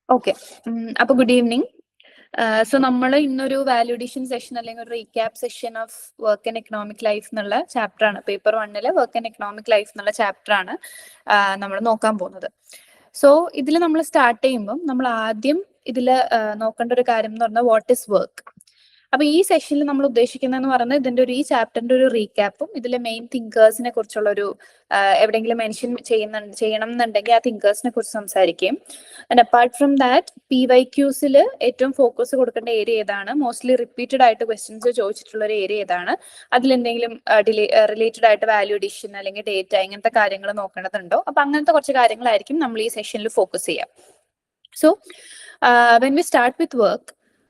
Okay. അപ്പൊ good evening. So നമ്മൾ ഇന്നൊരു വാല്യൂഡേഷൻ സെഷൻ അല്ലെങ്കിൽ ഒരു recap session of work and economic life എന്നുള്ള ചാപ്റ്റർ ആണ്. Paper 1 work and economic life എന്നുള്ള ചാപ്റ്റർ ആണ് നമ്മൾ നോക്കാൻ പോകുന്നത്. സോ ഇതിൽ നമ്മൾ സ്റ്റാർട്ട് ചെയ്യുമ്പോൾ നമ്മൾ ആദ്യം ഇതിൽ നോക്കേണ്ട ഒരു കാര്യം എന്ന് പറഞ്ഞാൽ വാട്ട് ഇസ് വർക്ക്. അപ്പൊ ഈ സെഷനിൽ നമ്മൾ ഉദ്ദേശിക്കുന്നതെന്ന് പറയുന്നത് ഇതിന്റെ ഈ ചാപ്റ്ററിന്റെ ഒരു റീക്യാപ്പും ഇതിലെ മെയിൻ തിങ്കേഴ്സിനെ കുറിച്ചുള്ള ഒരു എവിടെയെങ്കിലും മെൻഷൻ ചെയ്യണം എന്നുണ്ടെങ്കിൽ ആ തിങ്കേഴ്സിനെ കുറിച്ച് സംസാരിക്കും. ആൻഡ് അപ്പാർട്ട് ഫ്രം ദാറ്റ് PYQസിൽ ഏറ്റവും ഫോക്കസ് കൊടുക്കേണ്ട ഏരിയ ഏതാണ്, മോസ്റ്റ്ലി റിപ്പീറ്റഡ് ആയിട്ട് ക്വസ്റ്റ്യൻസ് ചോദിച്ചിട്ടുള്ള ഒരു ഏരിയ ഏതാണ്, അതിലെന്തെങ്കിലും റിലേറ്റഡ് ആയിട്ട് വാല്യൂ അഡീഷൻ അല്ലെങ്കിൽ ഡേറ്റ ഇങ്ങനത്തെ കാര്യങ്ങൾ നോക്കേണ്ടതുണ്ടോ, അപ്പൊ അങ്ങനത്തെ കുറച്ച് കാര്യങ്ങളായിരിക്കും നമ്മൾ ഈ സെഷനിൽ ഫോക്കസ് ചെയ്യാം. So when we start with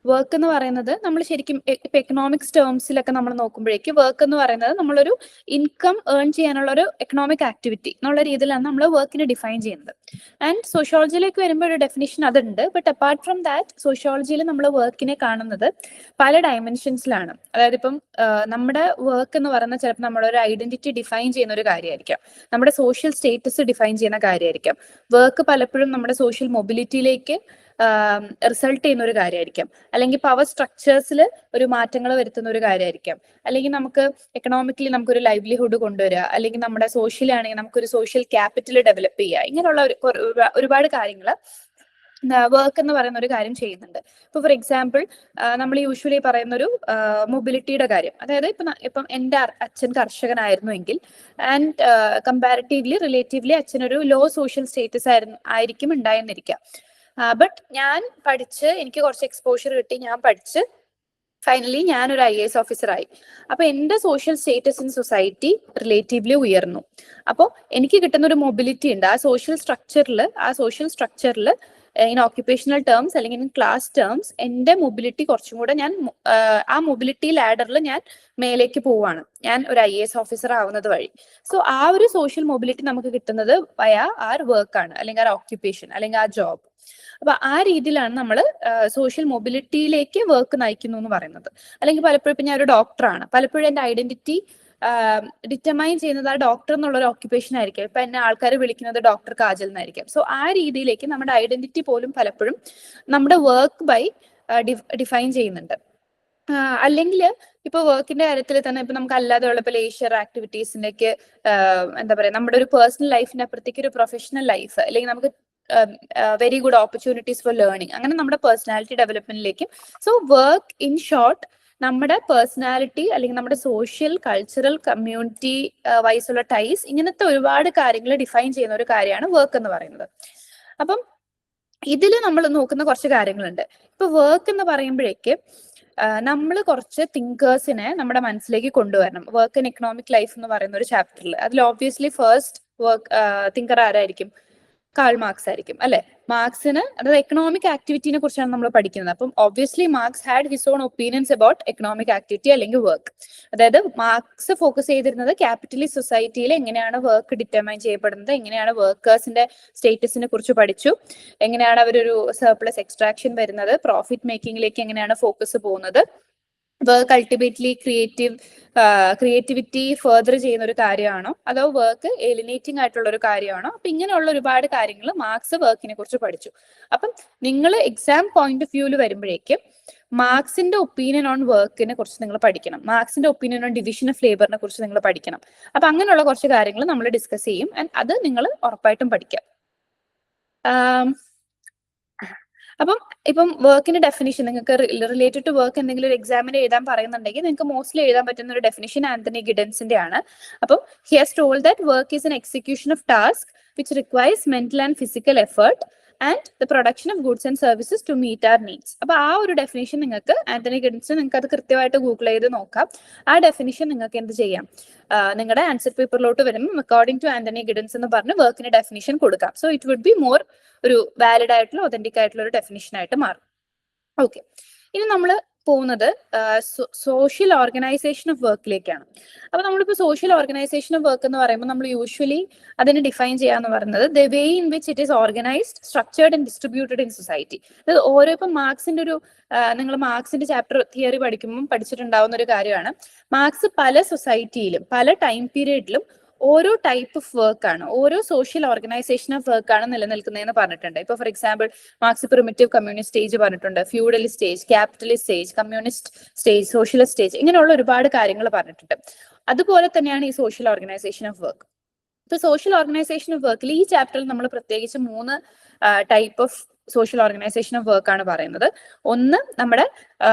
work എന്ന് പറയുന്നത് നമ്മൾ ശരിക്കും ഇപ്പൊ എക്കണോമിക്സ് ടേംസിലൊക്കെ നമ്മൾ നോക്കുമ്പോഴേക്ക് വർക്ക് എന്ന് പറയുന്നത് നമ്മളൊരു ഇൻകം ഏൺ ചെയ്യാനുള്ള ഒരു എക്കണോമിക് ആക്ടിവിറ്റി എന്നുള്ള രീതിയിലാണ് നമ്മൾ വർക്കിനെ ഡിഫൈൻ ചെയ്യുന്നത്. ആൻഡ് സോഷ്യോളജിയിലേക്ക് വരുമ്പോൾ ഒരു ഡെഫിനിഷൻ അതുണ്ട്. ബട്ട് അപ്പാർട്ട് ഫ്രം ദാറ്റ് സോഷ്യോളജിയിൽ നമ്മൾ വർക്കിനെ കാണുന്നത് പല ഡയമെൻഷൻസിലാണ്. അതായത് ഇപ്പം നമ്മുടെ വർക്ക് എന്ന് പറയുന്നത് ചിലപ്പോൾ നമ്മുടെ ഒരു ഐഡന്റിറ്റി ഡിഫൈൻ ചെയ്യുന്ന ഒരു കാര്യമായിരിക്കാം, നമ്മുടെ സോഷ്യൽ സ്റ്റേറ്റസ് ഡിഫൈൻ ചെയ്യുന്ന കാര്യമായിരിക്കാം. വർക്ക് പലപ്പോഴും നമ്മുടെ സോഷ്യൽ മൊബിലിറ്റിയിലേക്ക് റിസൾട്ട് ചെയ്യുന്ന ഒരു കാര്യമായിരിക്കാം, അല്ലെങ്കിൽ പവർ സ്ട്രക്ചേഴ്സിൽ ഒരു മാറ്റങ്ങൾ വരുത്തുന്ന ഒരു കാര്യമായിരിക്കാം, അല്ലെങ്കിൽ നമുക്ക് എക്കണോമിക്കലി നമുക്കൊരു ലൈവ്ലിഹുഡ് കൊണ്ടുവരിക, അല്ലെങ്കിൽ നമ്മുടെ സോഷ്യലി ആണെങ്കിൽ നമുക്കൊരു സോഷ്യൽ ക്യാപിറ്റൽ ഡെവലപ്പ് ചെയ്യുക. ഇങ്ങനെയുള്ള ഒരുപാട് കാര്യങ്ങൾ വർക്ക് എന്ന് പറയുന്ന ഒരു കാര്യം ചെയ്യുന്നുണ്ട്. ഇപ്പൊ ഫോർ എക്സാമ്പിൾ നമ്മൾ യൂഷ്വലി പറയുന്ന ഒരു മൊബിലിറ്റിയുടെ കാര്യം, അതായത് ഇപ്പം എൻ്റെ അച്ഛൻ കർഷകനായിരുന്നുവെങ്കിൽ ആൻഡ് കമ്പാരിറ്റീവ്ലി റിലേറ്റീവ്ലി അച്ഛനൊരു ലോ സോഷ്യൽ സ്റ്റേറ്റസ് ആയിരിക്കും ഉണ്ടായെന്നിരിക്കാം. ബട്ട് ഞാൻ പഠിച്ച് എനിക്ക് കുറച്ച് എക്സ്പോഷർ കിട്ടി, ഞാൻ പഠിച്ച് ഫൈനലി ഞാനൊരു IAS ഓഫീസറായി. അപ്പൊ എന്റെ social status in society relatively ഉയർന്നു. അപ്പോൾ എനിക്ക് കിട്ടുന്ന ഒരു മൊബിലിറ്റി ഉണ്ട്. ആ സോഷ്യൽ സ്ട്രക്ചറിൽ ഇൻ ഓക്യുപ്പേഷണൽ ടേംസ് അല്ലെങ്കിൽ ഇൻ ക്ലാസ് ടേംസ് എന്റെ മൊബിലിറ്റി കുറച്ചും കൂടെ ആ മൊബിലിറ്റി ലാഡറിൽ ഞാൻ മേലേക്ക് പോവാണ്, ഞാൻ ഒരു IAS ഓഫീസർ ആവുന്നത് വഴി. സോ ആ ഒരു സോഷ്യൽ മൊബിലിറ്റി നമുക്ക് കിട്ടുന്നത് വയ ആർ വർക്കാണ്, അല്ലെങ്കിൽ ആ ഓക്യുപ്പേഷൻ അല്ലെങ്കിൽ ആ ജോബ്. അപ്പൊ ആ രീതിയിലാണ് നമ്മൾ സോഷ്യൽ മൊബിലിറ്റിയിലേക്ക് വർക്ക് നയിക്കുന്നു എന്ന് പറയുന്നത്. അല്ലെങ്കിൽ പലപ്പോഴും ഇപ്പൊ ഞാൻ ഒരു ഡോക്ടറാണ്, പലപ്പോഴും എന്റെ ഐഡന്റിറ്റി ഡിറ്റർമൈൻ ചെയ്യുന്നത് ആ ഡോക്ടർ എന്നുള്ള ഒരു ഓക്യുപ്പേഷൻ ആയിരിക്കും. ഇപ്പൊ എന്നെ ആൾക്കാർ വിളിക്കുന്നത് ഡോക്ടർ കാജൽ എന്നായിരിക്കും. സോ ആ രീതിയിലേക്ക് നമ്മുടെ ഐഡന്റിറ്റി പോലും പലപ്പോഴും നമ്മുടെ വർക്ക് ബൈ ഡിഫൈൻ ചെയ്യുന്നുണ്ട്. അല്ലെങ്കിൽ ഇപ്പൊ വർക്കിന്റെ കാര്യത്തിൽ തന്നെ ഇപ്പൊ നമുക്ക് അല്ലാതെയുള്ള ഇപ്പൊ ലേഷ്യർ ആക്ടിവിറ്റീസിന്റെ ഒക്കെ എന്താ പറയാ, നമ്മുടെ ഒരു പേഴ്സണൽ ലൈഫിന്റെ അപ്പുറത്തേക്ക് ഒരു പ്രൊഫഷണൽ ലൈഫ്, അല്ലെങ്കിൽ നമുക്ക് very good opportunities for learning, അങ്ങനെ നമ്മുടെ പേഴ്സണാലിറ്റി ഡെവലപ്മെന്റിലേക്കും. സോ വർക്ക് ഇൻ ഷോർട്ട് നമ്മുടെ പേഴ്സണാലിറ്റി അല്ലെങ്കിൽ നമ്മുടെ സോഷ്യൽ കൾച്ചറൽ കമ്മ്യൂണിറ്റി വൈസുള്ള ടൈസ്, ഇങ്ങനത്തെ ഒരുപാട് കാര്യങ്ങൾ ഡിഫൈൻ ചെയ്യുന്ന ഒരു കാര്യമാണ് വർക്ക് എന്ന് പറയുന്നത്. അപ്പം ഇതിൽ നമ്മൾ നോക്കുന്ന കുറച്ച് കാര്യങ്ങളുണ്ട്. ഇപ്പൊ വർക്ക് എന്ന് പറയുമ്പോഴേക്ക് നമ്മൾ കുറച്ച് തിങ്കേഴ്സിനെ നമ്മുടെ മനസ്സിലേക്ക് കൊണ്ടുവരണം. വർക്ക് ആൻഡ് എക്കണോമിക് ലൈഫ് എന്ന് പറയുന്ന ഒരു ചാപ്റ്ററിൽ അതിൽ ഓബ്വിയസ്ലി ഫസ്റ്റ് വർക്ക് തിങ്കർ ആരായിരിക്കും? കാൾ മാർക്സ് ആയിരിക്കും, അല്ലെ? മാർക്സിന്, അതായത് എക്കണോമിക് ആക്ടിവിറ്റിനെ കുറിച്ചാണ് നമ്മൾ പഠിക്കുന്നത്. അപ്പം obviously marks had his own opinions about economic activity അല്ലെങ്കിൽ വർക്ക്. അതായത് മാർക്സ് ഫോക്കസ് ചെയ്തിരുന്നത് ക്യാപിറ്റലിസ്റ്റ് സൊസൈറ്റിയിൽ എങ്ങനെയാണ് വർക്ക് ഡിറ്റർമൈൻ ചെയ്യപ്പെടുന്നത്, എങ്ങനെയാണ് വർക്കേഴ്സിന്റെ സ്റ്റേറ്റസിനെ കുറിച്ച് പഠിച്ചു, എങ്ങനെയാണ് അവരൊരു സർപ്ലസ് എക്സ്ട്രാക്ഷൻ വരുന്നത്, പ്രോഫിറ്റ് മേക്കിങ്ങിലേക്ക് എങ്ങനെയാണ് ഫോക്കസ് പോകുന്നത്, വർക്ക് അൾട്ടിമേറ്റ്ലി ക്രിയേറ്റിവിറ്റി ഫെർദർ ചെയ്യുന്ന ഒരു കാര്യമാണോ, അതോ വർക്ക് എലിനേറ്റിംഗ് ആയിട്ടുള്ള ഒരു കാര്യമാണോ? അപ്പൊ ഇങ്ങനെയുള്ള ഒരുപാട് കാര്യങ്ങൾ മാർക്സ് വർക്കിനെ കുറിച്ച് പഠിച്ചു. അപ്പം നിങ്ങൾ എക്സാം പോയിന്റ് ഓഫ് വ്യൂവിൽ വരുമ്പോഴേക്കും മാർക്സിന്റെ ഒപ്പീനിയൻ ഓൺ വർക്കിനെ കുറിച്ച് നിങ്ങൾ പഠിക്കണം, മാർക്സിന്റെ ഒപ്പീനിയൻ ഓൺ ഡിവിഷൻ ഓഫ് ലേബറിനെ കുറിച്ച് നിങ്ങൾ പഠിക്കണം. അപ്പൊ അങ്ങനെയുള്ള കുറച്ച് കാര്യങ്ങൾ നമ്മൾ ഡിസ്കസ് ചെയ്യും. ആൻഡ് അത് നിങ്ങൾ ഉറപ്പായിട്ടും പഠിക്കാം. അപ്പം ഇപ്പം വർക്കിന്റെ ഡെഫിനിഷൻ നിങ്ങൾക്ക് റിലേറ്റഡ് ടു വർക്ക് എന്തെങ്കിലും ഒരു എക്സാമിന് എഴുതാൻ പറയുന്നുണ്ടെങ്കിൽ നിങ്ങൾക്ക് മോസ്റ്റ്ലി എഴുതാൻ പറ്റുന്ന ഒരു ഡെഫിനിഷൻ ആന്റണി ഗിഡൻസിന്റെ ആണ്. അപ്പം he has told that work is an execution of task which requires mental and physical effort and the production of goods and services to meet our needs. അപ്പൊ ആ ഒരു ഡെഫിനിഷൻ നിങ്ങൾക്ക് ആന്റണി ഗിഡൻസ്, നിങ്ങൾക്ക് അത് കൃത്യമായിട്ട് ഗൂഗിൾ ചെയ്ത് നോക്കാം. ആ ഡെഫിനിഷൻ നിങ്ങൾക്ക് എന്ത് ചെയ്യാം, നിങ്ങളുടെ ആൻസർ പേപ്പറിലോട്ട് വരുമ്പോൾ അക്കോർഡിംഗ് ടു ആന്റണി ഗിഡൻസ് എന്ന് പറഞ്ഞ് വർക്കിന്റെ ഡെഫിനിഷൻ കൊടുക്കാം. So it would be more ഒരു വാലിഡ് ആയിട്ടുള്ള ഒതന്റിക് ആയിട്ടുള്ള ഒരു ഡെഫിനിഷൻ ആയിട്ട് മാറും. ഓക്കെ, ഇനി നമ്മൾ പോകുന്നത് സോഷ്യൽ ഓർഗനൈസേഷൻ ഓഫ് വർക്കിലേക്കാണ്. അപ്പൊ നമ്മളിപ്പോ സോഷ്യൽ ഓർഗനൈസേഷൻ ഓഫ് വർക്ക് എന്ന് പറയുമ്പോൾ നമ്മൾ യൂഷ്വലി അതിനെ ഡിഫൈൻ ചെയ്യാന്ന് പറയുന്നത് the way in which it is organised, structured and distributed in society. അത് ഓരോ ഇപ്പം മാർക്സിന്റെ ഒരു നിങ്ങൾ മാർക്സിന്റെ ചാപ്റ്റർ തിയറി പഠിക്കുമ്പോൾ പഠിച്ചിട്ടുണ്ടാവുന്ന ഒരു കാര്യമാണ്. മാർക്സ് പല സൊസൈറ്റിയിലും പല ടൈം പീരീഡിലും ഓരോ ടൈപ്പ് ഓഫ് വർക്ക് ആണ്, ഓരോ സോഷ്യൽ ഓർഗനൈസേഷൻ ഓഫ് വർക്ക് ആണ് നിലനിൽക്കുന്നതെന്ന് പറഞ്ഞിട്ടുണ്ട്. ഇപ്പൊ for example Marx primitive communist stage പറഞ്ഞിട്ടുണ്ട്, feudalist stage, capitalist stage, communist stage, socialist stage, ഇങ്ങനെയുള്ള ഒരുപാട് കാര്യങ്ങൾ പറഞ്ഞിട്ടുണ്ട്. അതുപോലെ തന്നെയാണ് ഈ സോഷ്യൽ ഓർഗനൈസേഷൻ ഓഫ് വർക്ക്. ഇപ്പൊ സോഷ്യൽ ഓർഗനൈസേഷൻ ഓഫ് വർക്കിൽ ഈ ചാപ്റ്ററിൽ നമ്മൾ പ്രത്യേകിച്ച് 3 type of social organisation of work ആണ് പറയുന്നത്. ഒന്ന് നമ്മുടെ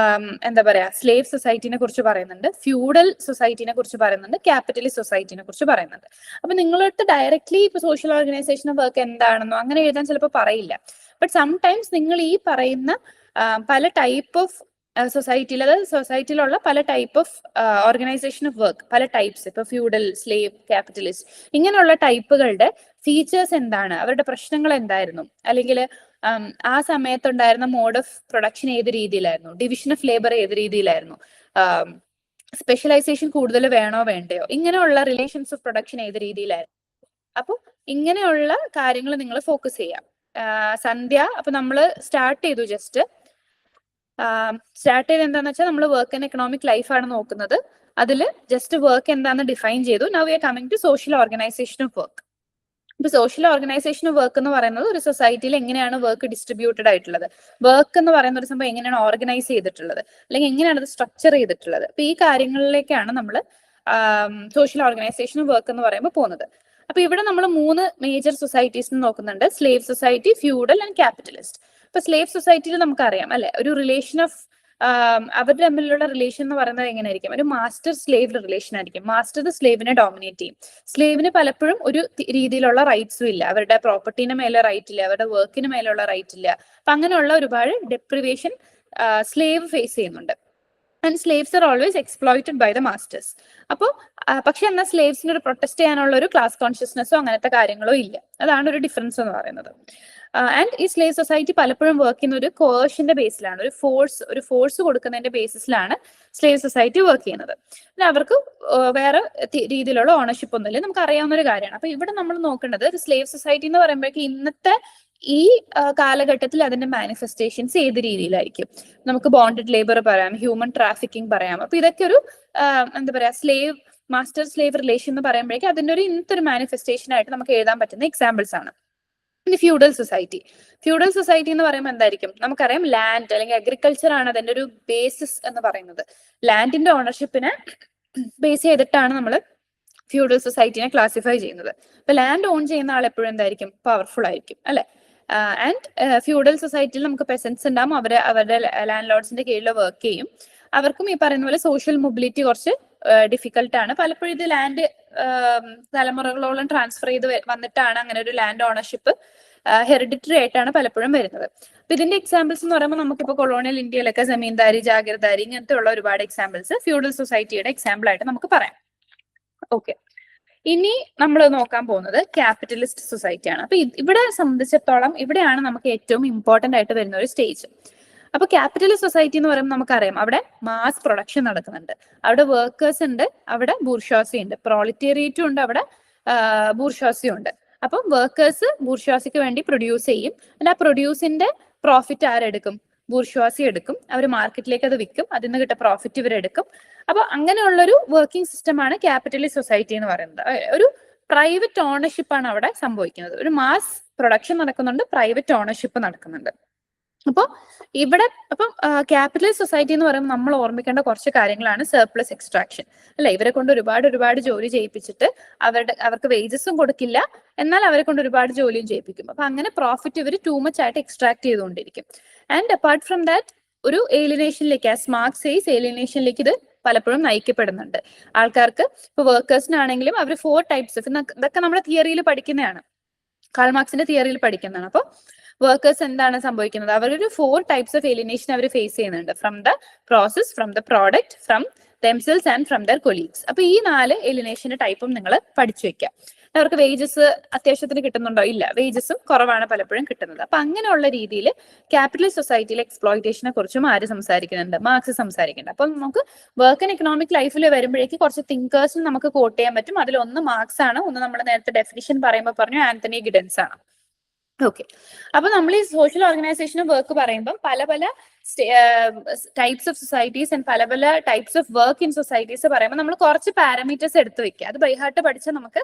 എന്താ പറയാ സ്ലേവ് സൊസൈറ്റിനെ കുറിച്ച് പറയുന്നുണ്ട്, ഫ്യൂഡൽ സൊസൈറ്റിനെ കുറിച്ച് പറയുന്നുണ്ട്, ക്യാപിറ്റലിസ്റ്റ് സൊസൈറ്റിനെ കുറിച്ച് പറയുന്നുണ്ട്. അപ്പൊ നിങ്ങളടുത്ത് ഡയറക്ട്ലി ഇപ്പൊ സോഷ്യൽ ഓർഗനൈസേഷൻ ഓഫ് വർക്ക് എന്താണെന്നോ അങ്ങനെ എഴുതാൻ ചിലപ്പോൾ പറയില്ല. ബട്ട് സംടൈംസ് നിങ്ങൾ ഈ പറയുന്ന പല ടൈപ്പ് ഓഫ് സൊസൈറ്റിയിൽ, അതായത് സൊസൈറ്റിയിലുള്ള പല type of organisation of work, പല ടൈപ്സ്, ഇപ്പൊ ഫ്യൂഡൽ, സ്ലേവ്, ക്യാപിറ്റലിസ്റ്റ്, ഇങ്ങനെയുള്ള ടൈപ്പുകളുടെ ഫീച്ചേഴ്സ് എന്താണ്, അവരുടെ പ്രശ്നങ്ങൾ എന്തായിരുന്നു, അല്ലെങ്കിൽ ആ സമയത്തുണ്ടായിരുന്ന മോഡ് ഓഫ് പ്രൊഡക്ഷൻ ഏത് രീതിയിലായിരുന്നു, ഡിവിഷൻ ഓഫ് ലേബർ ഏത് രീതിയിലായിരുന്നു, സ്പെഷ്യലൈസേഷൻ കൂടുതൽ വേണോ വേണ്ടയോ, ഇങ്ങനെയുള്ള റിലേഷൻസ് ഓഫ് പ്രൊഡക്ഷൻ ഏത് രീതിയിലായിരുന്നു. അപ്പൊ ഇങ്ങനെയുള്ള കാര്യങ്ങൾ നിങ്ങൾ ഫോക്കസ് ചെയ്യാം. സന്ധ്യ അപ്പൊ നമ്മൾ സ്റ്റാർട്ട് ചെയ്തു എന്താന്ന് വെച്ചാൽ നമ്മൾ വർക്ക് ആൻഡ് എക്കണോമിക് ലൈഫ് ആണ് നോക്കുന്നത്. അതിൽ ജസ്റ്റ് വർക്ക് എന്താന്ന് ഡിഫൈൻ ചെയ്തു. Now we are coming to social organisation of work. ഇപ്പൊ സോഷ്യൽ ഓർഗനൈസേഷൻ ഓഫ് വർക്ക് എന്ന് പറയുന്നത് ഒരു സൊസൈറ്റിയിൽ എങ്ങനെയാണ് വർക്ക് ഡിസ്ട്രിബ്യൂട്ടഡ് ആയിട്ടുള്ളത്, വർക്ക് എന്ന് പറയുന്ന ഒരു സംഭവം എങ്ങനെയാണ് ഓർഗനൈസ് ചെയ്തിട്ടുള്ളത്, അല്ലെങ്കിൽ എങ്ങനെയാണ് അത് സ്ട്രക്ചർ ചെയ്തിട്ടുള്ളത്. അപ്പൊ ഈ കാര്യങ്ങളിലേക്കാണ് നമ്മൾ സോഷ്യൽ ഓർഗനൈസേഷൻ ഓഫ് വർക്ക് എന്ന് പറയുമ്പോൾ പോകുന്നത്. അപ്പൊ ഇവിടെ നമ്മൾ 3 മേജർ സൊസൈറ്റീസ് നോക്കുന്നുണ്ട്, slave society, feudal and capitalist. ഇപ്പൊ സ്ലേവ് സൊസൈറ്റിയിൽ നമുക്കറിയാം അല്ലെ, ഒരു റിലേഷൻ ഓഫ് അവരുടെ തമ്മിലുള്ള റിലേഷൻ എന്ന് പറയുന്നത് എങ്ങനെയായിരിക്കും, ഒരു മാസ്റ്റർ സ്ലേവ് റിലേഷൻ ആയിരിക്കും. മാസ്റ്റർ സ്ലേവിനെ ഡോമിനേറ്റ് ചെയ്യും. സ്ലേവിന് പലപ്പോഴും ഒരു രീതിയിലുള്ള റൈറ്റ്സും ഇല്ല, അവരുടെ പ്രോപ്പർട്ടിന് മേലെ റൈറ്റ് ഇല്ല, അവരുടെ വർക്കിന് മേലുള്ള റൈറ്റ് ഇല്ല. അപ്പൊ അങ്ങനെയുള്ള ഒരുപാട് ഡെപ്രിവേഷൻ സ്ലേവ് ഫേസ് ചെയ്യുന്നുണ്ട്. And slaves are always exploited by the masters. അപ്പോൾ പക്ഷെ എന്നാൽ സ്ലേവ്സിന് ഒരു പ്രൊട്ടസ്റ്റ് ചെയ്യാനുള്ള ഒരു ക്ലാസ് കോൺഷ്യസ്നെസ്സോ അങ്ങനത്തെ കാര്യങ്ങളോ ഇല്ല. അതാണ് ഒരു ഡിഫറൻസ് എന്ന് പറയുന്നത്. ആൻഡ് ഈ സ്ലേവ് സൊസൈറ്റി പലപ്പോഴും വർക്ക് ചെയ്യുന്ന ഒരു കോഴ്സിന്റെ ബേസിലാണ്, ഒരു ഫോഴ്സ് കൊടുക്കുന്നതിന്റെ ബേസിസിലാണ് സ്ലേവ് സൊസൈറ്റി വർക്ക് ചെയ്യുന്നത്. പിന്നെ അവർക്ക് വേറെ രീതിയിലുള്ള ഓണർഷിപ്പ് ഒന്നുമില്ല, നമുക്ക് അറിയാവുന്ന ഒരു കാര്യമാണ്. അപ്പൊ ഇവിടെ നമ്മൾ നോക്കേണ്ടത് ഒരു സ്ലേവ് സൊസൈറ്റി എന്ന് പറയുമ്പോഴേക്കും ഇന്നത്തെ ഈ കാലഘട്ടത്തിൽ അതിന്റെ മാനിഫെസ്റ്റേഷൻസ് ഏത് രീതിയിലായിരിക്കും. നമുക്ക് ബോണ്ടഡ് ലേബർ പറയാം, ഹ്യൂമൻ ട്രാഫിക്കിംഗ് പറയാം. അപ്പൊ ഇതൊക്കെ ഒരു എന്താ പറയാ മാസ്റ്റർ സ്ലേവ് റിലേഷൻ എന്ന് പറയുമ്പോഴേക്കും അതിന്റെ ഒരു ഇന്നത്തെ ഒരു മാനിഫെസ്റ്റേഷൻ ആയിട്ട് നമുക്ക് എഴുതാൻ പറ്റുന്ന എക്സാമ്പിൾസ് ആണ്. ഇനി ഫ്യൂഡൽ സൊസൈറ്റി എന്ന് പറയുമ്പോൾ എന്തായിരിക്കും, നമുക്കറിയാം ലാൻഡ് അല്ലെങ്കിൽ അഗ്രികൾച്ചർ ആണ് അതിന്റെ ഒരു ബേസിസ് എന്ന് പറയുന്നത്. ലാൻഡിന്റെ ഓണർഷിപ്പിനെ ബേസ് ചെയ്തിട്ടാണ് നമ്മൾ ഫ്യൂഡൽ സൊസൈറ്റിനെ ക്ലാസിഫൈ ചെയ്യുന്നത്. അപ്പൊ ലാൻഡ് ഓൺ ചെയ്യുന്ന ആൾ എപ്പോഴും എന്തായിരിക്കും, പവർഫുൾ ആയിരിക്കും അല്ലെ. ആൻഡ് ഫ്യൂഡൽ സൊസൈറ്റിയിൽ നമുക്ക് പെസൻസ് ഉണ്ടാവും, അവരുടെ ലാൻഡ് ലോർഡ്സിന്റെ കീഴിൽ വർക്ക് ചെയ്യും. അവർക്കും ഈ പറയുന്ന പോലെ സോഷ്യൽ മൊബിലിറ്റി കുറച്ച് ഡിഫിക്കൽട്ട് ആണ്. പലപ്പോഴും ഇത് ലാൻഡ് തലമുറകളോളം ട്രാൻസ്ഫർ ചെയ്ത് വന്നിട്ടാണ് അങ്ങനെ ഒരു ലാൻഡ് ഓണർഷിപ്പ് ഹെറിഡിറ്ററി ആയിട്ടാണ് പലപ്പോഴും വരുന്നത്. അപ്പൊ ഇതിന്റെ എക്സാമ്പിൾസ് എന്ന് പറയുമ്പോൾ നമുക്കിപ്പോ കൊളോണിയൽ ഇന്ത്യയിലൊക്കെ ജമീന്ദാരി, ജാഗിർദാരി ഇങ്ങനത്തെ ഉള്ള ഒരുപാട് എക്സാമ്പിൾസ് ഫ്യൂഡൽ സൊസൈറ്റിയുടെ എക്സാമ്പിൾ ആയിട്ട് നമുക്ക് പറയാം. ഓക്കെ, ഇനി നമ്മൾ നോക്കാൻ പോകുന്നത് ക്യാപിറ്റലിസ്റ്റ് സൊസൈറ്റി ആണ്. അപ്പൊ ഇവിടെ സംബന്ധിച്ചിടത്തോളം ഇവിടെയാണ് നമുക്ക് ഏറ്റവും ഇമ്പോർട്ടന്റ് ആയിട്ട് വരുന്ന ഒരു സ്റ്റേജ്. അപ്പൊ ക്യാപിറ്റലിസ്റ്റ് സൊസൈറ്റി എന്ന് പറയുമ്പോൾ നമുക്കറിയാം അവിടെ മാസ് പ്രൊഡക്ഷൻ നടക്കുന്നുണ്ട്, അവിടെ വർക്കേഴ്സ് ഉണ്ട്, അവിടെ ബൂർഷ്വാസി ഉണ്ട്, പ്രോളിറ്റേറിയറ്റും ഉണ്ട്, അവിടെ ബൂർഷ്വാസിയും ഉണ്ട്. അപ്പം വർക്കേഴ്സ് ബൂർഷ്വാസിക്ക് വേണ്ടി പ്രൊഡ്യൂസ് ചെയ്യും. അല്ല ആ പ്രൊഡ്യൂസിന്റെ പ്രോഫിറ്റ് ആരെടുക്കും, ബൂർഷ്വാസി എടുക്കും. അവർ മാർക്കറ്റിലേക്ക് അത് വിൽക്കും, അതിൽ നിന്ന് കിട്ടുന്ന പ്രോഫിറ്റ് ഇവരെടുക്കും. അപ്പൊ അങ്ങനെയുള്ളൊരു വർക്കിംഗ് സിസ്റ്റമാണ് ക്യാപിറ്റലിസ്റ്റ് സൊസൈറ്റി എന്ന് പറയുന്നത്. ഒരു പ്രൈവറ്റ് ഓണർഷിപ്പ് ആണ് അവിടെ സംഭവിക്കുന്നത്. ഒരു മാസ് പ്രൊഡക്ഷൻ നടക്കുന്നുണ്ട്, പ്രൈവറ്റ് ഓണർഷിപ്പ് നടക്കുന്നുണ്ട്. അപ്പോൾ ഇവിടെ ക്യാപിറ്റലിസ്റ്റ് സൊസൈറ്റി എന്ന് പറയുമ്പോൾ നമ്മൾ ഓർമ്മിക്കേണ്ട കുറച്ച് കാര്യങ്ങളാണ് സർപ്ലസ് എക്സ്ട്രാക്ഷൻ അല്ലെ. ഇവരെ കൊണ്ട് ഒരുപാട് ജോലി ചെയ്യിപ്പിച്ചിട്ട് അവർക്ക് വേജസും കൊടുക്കില്ല, എന്നാൽ അവരെ കൊണ്ട് ഒരുപാട് ജോലിയും ചെയ്യിപ്പിക്കും. അപ്പൊ അങ്ങനെ പ്രോഫിറ്റ് ഇവർ ടൂ മച്ച് ആയിട്ട് എക്സ്ട്രാക്ട് ചെയ്തുകൊണ്ടിരിക്കും. ആൻഡ് അപ്പാർട്ട് ഫ്രം ദാറ്റ് ഒരു ഏലിനേഷനിലേക്ക്, ആസ് മാർക്സ് സേസ് ഏലിനേഷനിലേക്ക് ഇത് പലപ്പോഴും നയിക്കപ്പെടുന്നുണ്ട്. ആൾക്കാർക്ക് ഇപ്പൊ വർക്കേഴ്സിനാണെങ്കിലും അവർ 4 ടൈപ്സ് ഇതൊക്കെ നമ്മുടെ തിയറിയിൽ പഠിക്കുന്നതാണ്, കാൾ മാർക്സിന്റെ തിയറിയിൽ പഠിക്കുന്നതാണ്. അപ്പോൾ വർക്കേഴ്സ് എന്താണ് സംഭവിക്കുന്നത്, അവരൊരു 4 ടൈപ്സ് ഓഫ് ഏലിനേഷൻ അവർ ഫേസ് ചെയ്യുന്നുണ്ട്. From the process, from the product, from themselves and from their colleagues. അപ്പൊ ഈ 4 ഏലിനേഷന്റെ ടൈപ്പും നിങ്ങൾ പഠിച്ചു വെക്കാം. അവർക്ക് വേജസ് അത്യാവശ്യത്തിന് കിട്ടുന്നുണ്ടോ? ഇല്ല, വേജസും കുറവാണ് പലപ്പോഴും കിട്ടുന്നത്. അപ്പൊ അങ്ങനെയുള്ള രീതിയിൽ ക്യാപിറ്റലിസ്റ്റ് സൊസൈറ്റിയിലെ എക്സ്പ്ലോയിറ്റേഷനെ കുറിച്ചും ആര് സംസാരിക്കുന്നുണ്ട്? മാർക്സ് സംസാരിക്കുന്നുണ്ട്. അപ്പൊ നമുക്ക് വർക്ക് ആൻഡ് എക്കണോമിക് ലൈഫിൽ വരുമ്പോഴേക്ക് കുറച്ച് തിങ്കേഴ്സും നമുക്ക് കോട്ട് ചെയ്യാൻ പറ്റും. അതിൽ ഒന്ന് മാർക്സ് ആണ്, ഒന്ന് നമ്മൾ നേരത്തെ ഡെഫിനിഷൻ പറയുമ്പോൾ പറഞ്ഞു ആന്റണി ഗിഡൻസ് ആണ്. ഓക്കെ, അപ്പൊ നമ്മൾ ഈ സോഷ്യൽ ഓർഗനൈസേഷൻ വർക്ക് പറയുമ്പോൾ പല പല ടൈപ്സ് ഓഫ് സൊസൈറ്റീസ് ആൻഡ് പല പല types of work in societies പറയുമ്പോൾ നമ്മൾ കുറച്ച് പാരാമീറ്റേഴ്സ് എടുത്തു വെക്കുക. അത് ബൈഹാർട്ട് പഠിച്ചാൽ നമുക്ക്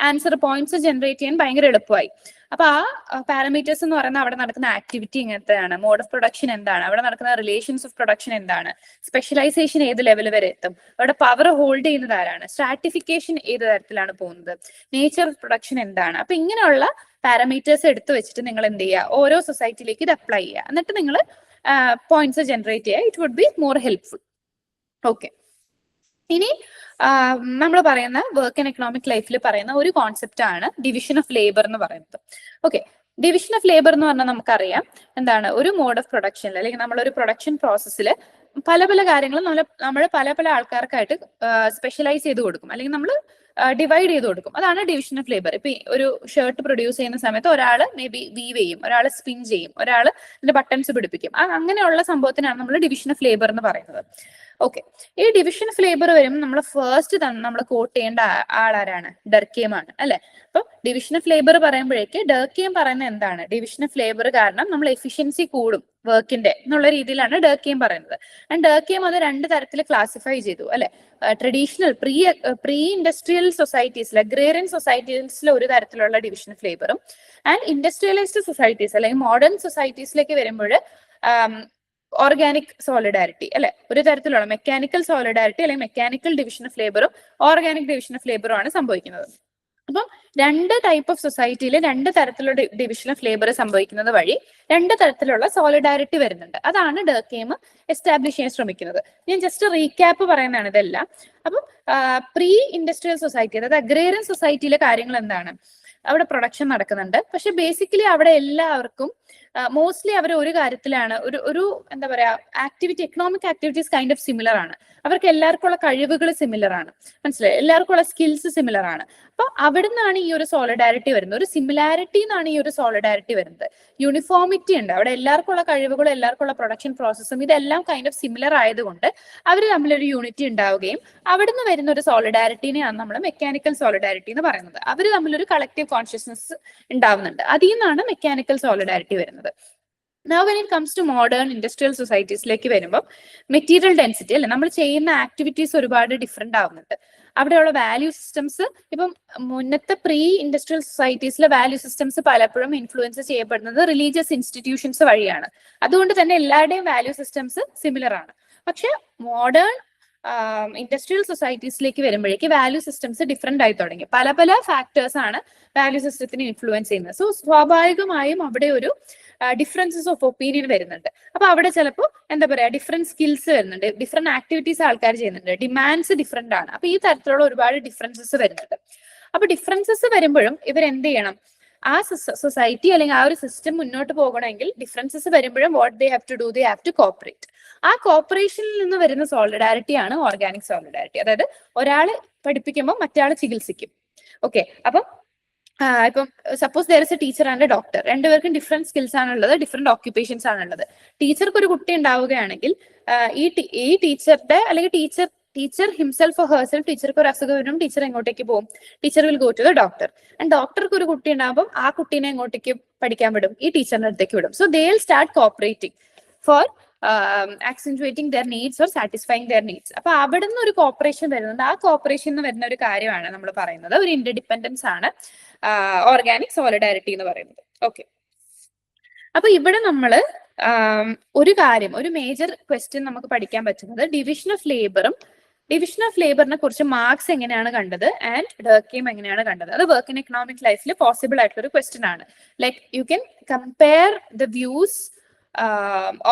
ആൻസർ പോയിന്റ്സ് ജനറേറ്റ് ചെയ്യാൻ ഭയങ്കര എളുപ്പമായി. അപ്പൊ ആ പാരാമീറ്റേഴ്സ് എന്ന് പറയുന്നത് അവിടെ നടക്കുന്ന ആക്ടിവിറ്റി എങ്ങനത്തെയാണ്, മോഡ് ഓഫ് പ്രൊഡക്ഷൻ എന്താണ്, അവിടെ നടക്കുന്ന റിലേഷൻസ് ഓഫ് പ്രൊഡക്ഷൻ എന്താണ്, സ്പെഷ്യലൈസേഷൻ ഏത് ലെവൽ വരെ എത്തും, അവിടെ പവർ ഹോൾഡ് ചെയ്യുന്നത് ആരാണ്, സ്ട്രാറ്റിഫിക്കേഷൻ ഏത് തരത്തിലാണ് പോകുന്നത്, നേച്ചർ ഓഫ് പ്രൊഡക്ഷൻ എന്താണ്. അപ്പൊ ഇങ്ങനെയുള്ള പാരാമീറ്റേഴ്സ് എടുത്തു വെച്ചിട്ട് നിങ്ങൾ എന്ത് ചെയ്യുക, ഓരോ സൊസൈറ്റിയിലേക്ക് ഇത് അപ്ലൈ ചെയ്യുക. എന്നിട്ട് നിങ്ങൾ പോയിന്റ്സ് ജനറേറ്റ് ചെയ്യുക. It would be more helpful. Okay, ഇനി നമ്മൾ പറയുന്ന വർക്ക് ആൻഡ് എക്കണോമിക് ലൈഫിൽ പറയുന്ന ഒരു കോൺസെപ്റ്റ് ആണ് ഡിവിഷൻ ഓഫ് ലേബർ എന്ന് പറയുന്നത്. ഓക്കെ, ഡിവിഷൻ ഓഫ് ലേബർ എന്ന് പറഞ്ഞാൽ നമുക്കറിയാം എന്താണ്, ഒരു മോഡ് ഓഫ് പ്രൊഡക്ഷനിൽ അല്ലെങ്കിൽ നമ്മളൊരു പ്രൊഡക്ഷൻ പ്രോസസ്സിൽ പല പല കാര്യങ്ങളും നമ്മൾ പല പല ആൾക്കാർക്കായിട്ട് സ്പെഷ്യലൈസ് ചെയ്ത് കൊടുക്കും, അല്ലെങ്കിൽ നമ്മൾ ഡിവൈഡ് ചെയ്ത് കൊടുക്കും. അതാണ് ഡിവിഷൻ ഓഫ് ലേബർ. ഇപ്പൊ ഒരു ഷർട്ട് പ്രൊഡ്യൂസ് ചെയ്യുന്ന സമയത്ത് ഒരാൾ മേ ബി വീവ് ചെയ്യും, ഒരാൾ സ്പിൻ ചെയ്യും, ഒരാൾ ഇതിന്റെ ബട്ടൺസ് പിടിപ്പിക്കും. അങ്ങനെയുള്ള സംഭവത്തിനാണ് നമ്മൾ ഡിവിഷൻ ഓഫ് ലേബർ എന്ന് പറയുന്നത്. ഓക്കെ, ഈ ഡിവിഷൻ ഓഫ് ലേബർ വരുമ്പോൾ നമ്മൾ ഫസ്റ്റ് നമ്മൾ കോട്ട് ചെയ്യേണ്ട ആളാരാണ്? ഡർക്കേം ആണ്, അല്ലെ? അപ്പൊ ഡിവിഷൻ ഓഫ് ലേബർ പറയുമ്പോഴേക്ക് ഡർക്കേം പറയുന്നത് എന്താണ്? ഡിവിഷൻ ഓഫ് ലേബർ കാരണം നമ്മൾ എഫിഷ്യൻസി കൂടും വർക്കിന്റെ എന്നുള്ള രീതിയിലാണ് ഡർക്കേം പറയുന്നത്. ആൻഡ് ഡർക്കേം അത് രണ്ട് തരത്തിൽ ക്ലാസിഫൈ ചെയ്തു, അല്ലെ? ട്രഡീഷണൽ പ്രീ ഇൻഡസ്ട്രിയൽ സൊസൈറ്റീസിൽ, അഗ്രേറിയൻ സൊസൈറ്റീസിൽ ഒരു തരത്തിലുള്ള ഡിവിഷൻ ഓഫ് ലേബറും ആൻഡ് ഇൻഡസ്ട്രിയലൈസ്ഡ് സൊസൈറ്റീസ് അല്ലെങ്കിൽ മോഡേൺ സൊസൈറ്റീസിലേക്ക് വരുമ്പോൾ ഓർഗാനിക് സോളിഡാരിറ്റി, അല്ലെ? ഒരു തരത്തിലുള്ള മെക്കാനിക്കൽ സോളിഡാരിറ്റി അല്ലെങ്കിൽ മെക്കാനിക്കൽ ഡിവിഷൻ ഓഫ് ലേബറും ഓർഗാനിക് ഡിവിഷൻ ഓഫ് ലേബറും ആണ് സംഭവിക്കുന്നത്. അപ്പം രണ്ട് ടൈപ്പ് ഓഫ് സൊസൈറ്റിയിൽ രണ്ട് തരത്തിലുള്ള ഡിവിഷൻ ഓഫ് ലേബർ സംഭവിക്കുന്നത് വഴി രണ്ട് തരത്തിലുള്ള സോളിഡാരിറ്റി വരുന്നുണ്ട്. അതാണ് ഡർക്കേം എസ്റ്റാബ്ലിഷ് ചെയ്യാൻ ശ്രമിക്കുന്നത്. ഞാൻ ജസ്റ്റ് റീക്യാപ്പ് പറയുന്നതാണ് ഇതെല്ലാം. അപ്പം പ്രീ ഇൻഡസ്ട്രിയൽ സൊസൈറ്റി, അതായത് അഗ്രേറിയൻ സൊസൈറ്റിയിലെ കാര്യങ്ങൾ എന്താണ്? അവിടെ പ്രൊഡക്ഷൻ നടക്കുന്നുണ്ട്, പക്ഷെ ബേസിക്കലി അവിടെ എല്ലാവർക്കും മോസ്റ്റ്ലി അവർ ഒരു കാര്യത്തിലാണ് ഒരു എന്താ പറയാ activity, economic activities kind of similar ആണ്. അവർക്ക് എല്ലാവർക്കും ഉള്ള കഴിവുകൾ സിമിലർ ആണ്, മനസ്സിലായി? എല്ലാവർക്കും ഉള്ള സ്കിൽസ് സിമിലർ ആണ്. അപ്പൊ അവിടെ നിന്നാണ് ഈ ഒരു സോളിഡാരിറ്റി വരുന്നത്. ഒരു സിമിലാരിറ്റി എന്നാണ് ഈ ഒരു സോളിഡാരിറ്റി വരുന്നത്. യൂണിഫോമിറ്റി ഉണ്ട് അവിടെ, എല്ലാവർക്കും ഉള്ള കഴിവുകളും എല്ലാവർക്കും ഉള്ള പ്രൊഡക്ഷൻ പ്രോസസ്സും ഇതെല്ലാം കൈൻഡ് ഓഫ് സിമിലർ ആയതുകൊണ്ട് അവർ തമ്മിലൊരു യൂണിറ്റി ഉണ്ടാവുകയും അവിടുന്ന് വരുന്ന ഒരു സോളിഡാരിറ്റിനെയാണ് നമ്മൾ മെക്കാനിക്കൽ സോളിഡാരിറ്റി എന്ന് പറയുന്നത്. അവർ തമ്മിലൊരു കളക്റ്റീവ് കോൺഷ്യസ്നസ് ഉണ്ടാവുന്നുണ്ട്. അതിൽ നിന്നാണ് മെക്കാനിക്കൽ സോളിഡാരിറ്റി വരുന്നത്. Now when it comes to modern industrial societiesലേക്ക് വരുമ്പോൾ മെറ്റീരിയൽ ഡെൻസിറ്റി, അല്ലെ, നമ്മൾ ചെയ്യുന്ന ആക്ടിവിറ്റീസ് ഒരുപാട് ഡിഫറെന്റ് ആവുന്നുണ്ട്. അവിടെയുള്ള വാല്യൂ സിസ്റ്റംസ്, ഇപ്പം മുന്നത്തെ പ്രീ ഇൻഡസ്ട്രിയൽ സൊസൈറ്റീസിലെ വാല്യൂ സിസ്റ്റംസ് പലപ്പോഴും ഇൻഫ്ലുവൻസ് ചെയ്യപ്പെടുന്നത് റിലീജിയസ് ഇൻസ്റ്റിറ്റ്യൂഷൻസ് വഴിയാണ്. അതുകൊണ്ട് തന്നെ എല്ലാവരുടെയും വാല്യൂ സിസ്റ്റംസ് സിമിലർ ആണ്. പക്ഷെ മോഡേൺ ഇൻഡസ്ട്രിയൽ സൊസൈറ്റീസിലേക്ക് വരുമ്പോഴേക്ക് വാല്യൂ സിസ്റ്റംസ് ഡിഫറെന്റ് ആയി തുടങ്ങി. പല പല ഫാക്ടേഴ്സ് ആണ് വാല്യൂ സിസ്റ്റത്തിനെ ഇൻഫ്ലുവൻസ് ചെയ്യുന്നത്. സോ സ്വാഭാവികമായും അവിടെ ഒരു ഡിഫറൻസസ് ഓഫ് ഒപ്പീനിയൻ വരുന്നുണ്ട്. അപ്പൊ അവിടെ ചിലപ്പോൾ എന്താ പറയാ ഡിഫറെന്റ് സ്കിൽസ് വരുന്നുണ്ട്, ഡിഫറെന്റ് ആക്ടിവിറ്റീസ് ആൾക്കാർ ചെയ്യുന്നുണ്ട്, ഡിമാൻഡ്സ് ഡിഫറെന്റ് ആണ്. അപ്പൊ ഈ തരത്തിലുള്ള ഒരുപാട് ഡിഫറൻസസ് വരുന്നുണ്ട്. അപ്പൊ ഡിഫറൻസസ് വരുമ്പോഴും ഇവർ എന്ത് ചെയ്യണം? ആ സൊസൈറ്റി അല്ലെങ്കിൽ ആ ഒരു സിസ്റ്റം മുന്നോട്ട് പോകണമെങ്കിൽ ഡിഫറൻസസ് വരുമ്പോഴും what they have to do, they have to cooperate. ആ കോപ്പറേഷനിൽ നിന്ന് വരുന്ന സോളിഡാരിറ്റി ആണ് ഓർഗാനിക് സോളിഡാരിറ്റി. അതായത് ഒരാൾ പഠിപ്പിക്കുമ്പോൾ മറ്റേ ചികിത്സിക്കും. ഓക്കെ, അപ്പം ഇപ്പം suppose there is A teacher and A doctor, രണ്ടുപേർക്കും ഡിഫറെന്റ് സ്കിൽസ് ആണുള്ളത്, ഡിഫറെന്റ് ഓക്യുപ്പേഷൻസ് ആണുള്ളത്. ടീച്ചർക്ക് ഒരു കുട്ടി ഉണ്ടാവുകയാണെങ്കിൽ ഈ ടീച്ചറുടെ അല്ലെങ്കിൽ ടീച്ചർ ഹിംസെൽഫ് ഓർ ഹെർസെൽഫ്, ടീച്ചർക്ക് ഒരു അസുഖം വരും, ടീച്ചർ എങ്ങോട്ടേക്ക് പോകും? Teacher will go to the doctor. And ഡോക്ടർക്ക് ഒരു കുട്ടി ഉണ്ടാകുമ്പോൾ ആ കുട്ടീനെ എങ്ങോട്ടേക്ക് പഠിക്കാൻ വിടും? ഈ ടീച്ചറിന്റെ അടുത്തേക്ക് വിടും. So they will start cooperating for accentuating their needs or satisfying their needs. അപ്പൊ അവിടെ നിന്ന് ഒരു കോപ്പറേഷൻ വരുന്നുണ്ട്. ആ കോപ്പറേഷൻ എന്ന് വരുന്ന ഒരു കാര്യമാണ് നമ്മൾ പറയുന്നത് ഒരു ഇന്റർഡിപെൻഡൻസ് ആണ് ഓർഗാനിക് സോളിഡാരിറ്റി എന്ന് പറയുന്നത്. ഓക്കെ, അപ്പൊ ഇവിടെ നമ്മൾ ഒരു കാര്യം, ഒരു മേജർ ക്വസ്റ്റ്യൻ നമുക്ക് പഠിക്കാൻ പറ്റുന്നത് ഡിവിഷൻ ഓഫ് ലേബറും ഡിവിഷൻ ഓഫ് ലേബറിനെ കുറിച്ച് മാർക്സ് എങ്ങനെയാണ് കണ്ടത് ആൻഡ് ഡർക്കേം എങ്ങനെയാണ് കണ്ടത്. അത് വർക്ക് ഇൻ എക്കണോമിക് ലൈഫിൽ പോസിബിൾ ആയിട്ടുള്ള ഒരു ക്വസ്റ്റ്യൻ ആണ്. Like you can compare the views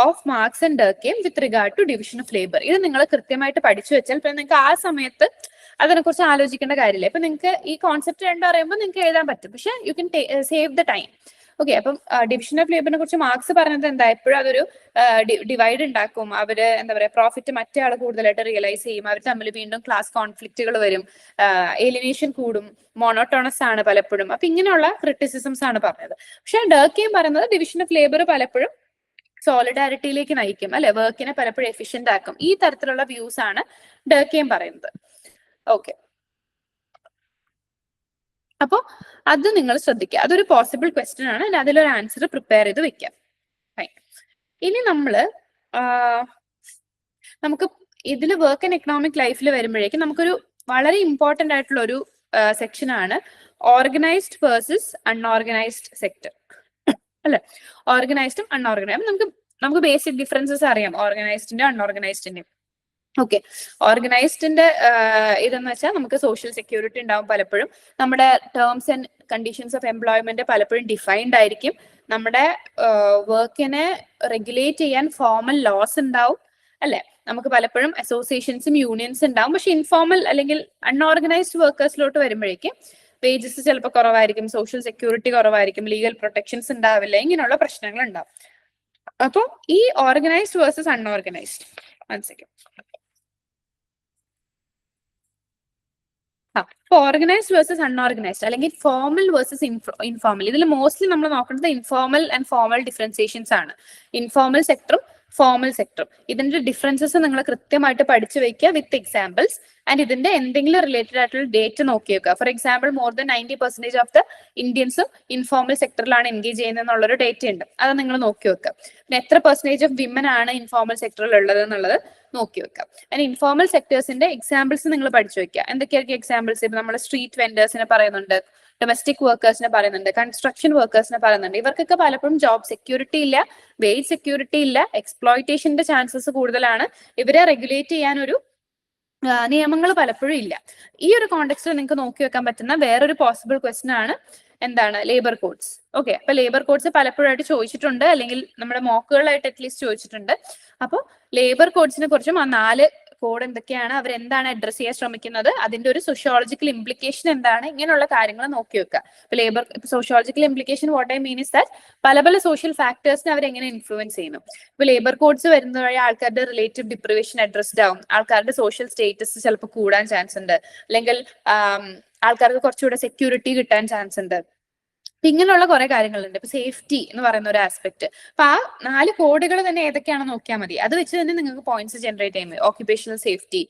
of Marx and Durkheim with regard to division of labour. ഇത് നിങ്ങൾ കൃത്യമായിട്ട് പഠിച്ചു വെച്ചാൽ പിന്നെ നിങ്ങൾക്ക് ആ സമയത്ത് അതിനെക്കുറിച്ച് ആലോചിക്കേണ്ട കാര്യമില്ല. ഇപ്പൊ നിങ്ങൾക്ക് ഈ കോൺസെപ്റ്റ് രണ്ടും അറിയുമ്പോൾ നിങ്ങൾക്ക് എഴുതാൻ പറ്റും, പക്ഷെ you can save the time. Okay, അപ്പം ഡിവിഷൻ ഓഫ് ലേബറിനെ കുറിച്ച് മാർക്സ് പറഞ്ഞത് എന്താ, എപ്പോഴും അതൊരു ഡിവൈഡ് ഉണ്ടാക്കും. അവര് എന്താ പറയാ, പ്രോഫിറ്റ് മറ്റേ ആൾ കൂടുതലായിട്ട് റിയലൈസ് ചെയ്യും, അവർ തമ്മിൽ വീണ്ടും ക്ലാസ് കോൺഫ്ലിക്റ്റുകൾ വരും, ഏലിനേഷൻ കൂടും, മോണോട്ടോണസ് ആണ് പലപ്പോഴും. അപ്പൊ ഇങ്ങനെയുള്ള ക്രിറ്റിസിസംസ് ആണ് പറഞ്ഞത്. പക്ഷെ ഡർക്കെയിം പറയുന്നത് ഡിവിഷൻ ഓഫ് ലേബർ പലപ്പോഴും സോളിഡാരിറ്റിയിലേക്ക് നയിക്കും, അല്ലെ, വർക്കിനെ പലപ്പോഴും എഫിഷ്യന്റ് ആക്കും. ഈ തരത്തിലുള്ള വ്യൂസ് ആണ് ഡർക്കെയിം പറയുന്നത്. ഓക്കെ, അപ്പോ അത് നിങ്ങൾ ശ്രദ്ധിക്കുക, അതൊരു പോസിബിൾ ക്വസ്റ്റ്യൻ ആണ്, അതിലൊരു ആൻസർ പ്രിപ്പയർ ചെയ്ത് വെക്കാം. ഇനി നമുക്ക് ഇതിൽ വർക്ക് ആൻഡ് എക്കണോമിക് ലൈഫിൽ വരുമ്പോഴേക്കും നമുക്കൊരു വളരെ ഇമ്പോർട്ടന്റ് ആയിട്ടുള്ള ഒരു സെക്ഷൻ ആണ് ഓർഗനൈസ്ഡ് വേഴ്സസ് അൺഓർഗനൈസ്ഡ് സെക്ടർ, അല്ലെ. ഓർഗനൈസ്ഡും അൺഓർഗനൈസ്ഡും നമുക്ക് ബേസിക് ഡിഫറൻസസ് അറിയാം, ഓർഗനൈസ്ഡിന്റെ അൺഓർഗനൈസ്ഡിന്റെയും. ഓക്കെ, ഓർഗനൈസ്ഡിന്റെ ഇതെന്ന് വെച്ചാൽ നമുക്ക് സോഷ്യൽ സെക്യൂരിറ്റി ഉണ്ടാവും, പലപ്പോഴും നമ്മുടെ terms and conditions of employment പലപ്പോഴും ഡിഫൈൻഡ് ആയിരിക്കും, നമ്മുടെ വർക്കിനെ റെഗുലേറ്റ് ചെയ്യാൻ ഫോർമൽ ലോസ് ഉണ്ടാവും, അല്ലെ. നമുക്ക് പലപ്പോഴും അസോസിയേഷൻസും യൂണിയൻസ് ഉണ്ടാവും. പക്ഷെ ഇൻഫോർമൽ അല്ലെങ്കിൽ അൺഓർഗനൈസ്ഡ് വർക്കേഴ്സിലോട്ട് വരുമ്പോഴേക്കും വേജസ് ചിലപ്പോൾ കുറവായിരിക്കും, സോഷ്യൽ സെക്യൂരിറ്റി കുറവായിരിക്കും, ലീഗൽ പ്രൊട്ടക്ഷൻസ് ഉണ്ടാവില്ല, ഇങ്ങനെയുള്ള പ്രശ്നങ്ങൾ ഉണ്ടാവും. അപ്പൊ ഈ organised versus unorganised, organised versus unorganised അല്ലെങ്കിൽ ഫോർമൽ വേഴ്സസ് ഇൻഫോർമൽ, ഇതിൽ മോസ്റ്റ്ലി നമ്മൾ നോക്കേണ്ടത് ഇൻഫോർമൽ ആൻഡ് ഫോർമൽ ഡിഫറൻസിയേഷൻസ് ആണ്. ഇൻഫോർമൽ സെക്ടറും ഫോർമൽ സെക്ടറും, ഇതിന്റെ ഡിഫറൻസസ് നിങ്ങൾ കൃത്യമായിട്ട് പഠിച്ചു വെക്കുക വിത്ത് എക്സാമ്പിൾസ്. ആൻഡ് ഇതിന്റെ എന്തെങ്കിലും റിലേറ്റഡ് ആയിട്ടുള്ള ഡേറ്റ് നോക്കി വെക്കുക. For example, more than 90% of the ഇന്ത്യൻസും ഇൻഫോർമൽ സെക്ടറിലാണ് എൻഗേജ് ചെയ്യുന്നത് എന്നുള്ളൊരു ഡേറ്റ ഉണ്ട്, അത് നിങ്ങൾ നോക്കി വെക്കുക. പിന്നെ എത്ര പെർസെന്റേജ് ഓഫ് വിമൻ ആണ് ഇൻഫോർമൽ സെക്ടറിൽ ഉള്ളത് എന്നുള്ളത് നോക്കി വെക്കാം. ആൻഡ് ഇൻഫോർമൽ സെക്ടേഴ്സിന്റെ എക്സാമ്പിൾസ് നിങ്ങൾ പഠിച്ചു വെക്കുക. എന്തൊക്കെയായിരിക്കും എക്സാമ്പിൾസ്? ഇപ്പൊ നമ്മൾ സ്ട്രീറ്റ് വെൻഡേഴ്സിനെ പറയുന്നുണ്ട്, ഡൊമസ്റ്റിക് വർക്കേഴ്സിനെ പറയുന്നുണ്ട്, കൺസ്ട്രക്ഷൻ വർക്കേഴ്സിനെ പറയുന്നുണ്ട്. ഇവർക്കൊക്കെ പലപ്പോഴും ജോബ് സെക്യൂരിറ്റി ഇല്ല, വേജ് സെക്യൂരിറ്റി ഇല്ല, എക്സ്പ്ലോയിറ്റേഷന്റെ ചാൻസസ് കൂടുതലാണ്, ഇവരെ റെഗുലേറ്റ് ചെയ്യാൻ ഒരു നിയമങ്ങൾ പലപ്പോഴും ഇല്ല. ഈ ഒരു കോണ്ടെക്സ്റ്റിൽ നിങ്ങൾക്ക് നോക്കി വെക്കാൻ പറ്റുന്ന വേറൊരു പോസിബിൾ ക്വസ്റ്റ്യൻ ആണ് എന്താണ്, ലേബർ കോഡ്സ്. ഓക്കെ, അപ്പൊ ലേബർ കോഡ്സ് പലപ്പോഴായിട്ട് ചോദിച്ചിട്ടുണ്ട്, അല്ലെങ്കിൽ നമ്മുടെ മോക്കുകളായിട്ട് അറ്റ്ലീസ്റ്റ് ചോദിച്ചിട്ടുണ്ട്. അപ്പോൾ ലേബർ കോഡ്സിനെ കുറിച്ചും ആ 4 കോഡ് എന്തൊക്കെയാണ്, അവരെന്താണ് അഡ്രസ് ചെയ്യാൻ ശ്രമിക്കുന്നത്, അതിന്റെ ഒരു സോഷ്യോളജിക്കൽ ഇംപ്ലിക്കേഷൻ എന്താണ്, ഇങ്ങനെയുള്ള കാര്യങ്ങൾ നോക്കി വെക്കുക. ഇപ്പൊ sociological implication what I mean is that പല പല സോഷ്യൽ ഫാക്ടേഴ്സിനെ അവരെങ്ങനെ ഇൻഫ്ലുവൻസ് ചെയ്യുന്നു. ഇപ്പൊ ലേബർ കോഡ്സ് വരുന്ന വഴി ആൾക്കാരുടെ റിലേറ്റീവ് ഡിപ്രിവേഷൻ അഡ്രസ്ഡ് ആവും, ആൾക്കാരുടെ സോഷ്യൽ സ്റ്റേറ്റസ് ചിലപ്പോൾ കൂടാൻ ചാൻസ് ഉണ്ട്, അല്ലെങ്കിൽ ആൾക്കാർക്ക് കുറച്ചുകൂടെ സെക്യൂരിറ്റി കിട്ടാൻ ചാൻസ് ഉണ്ട്. ഇങ്ങനെയുള്ള കുറെ കാര്യങ്ങളുണ്ട്. ഇപ്പൊ സേഫ്റ്റി എന്ന് പറയുന്ന ഒരു ആസ്പെക്ട്. അപ്പൊ ആ 4 കോഡുകൾ തന്നെ ഏതൊക്കെയാണെന്ന് നോക്കിയാൽ മതി, അത് വെച്ച് തന്നെ നിങ്ങൾക്ക് പോയിന്റ്സ് ജനറേറ്റ് ചെയ്യുന്നത്. ഓക്യുപേഷണൽ സേഫ്റ്റി,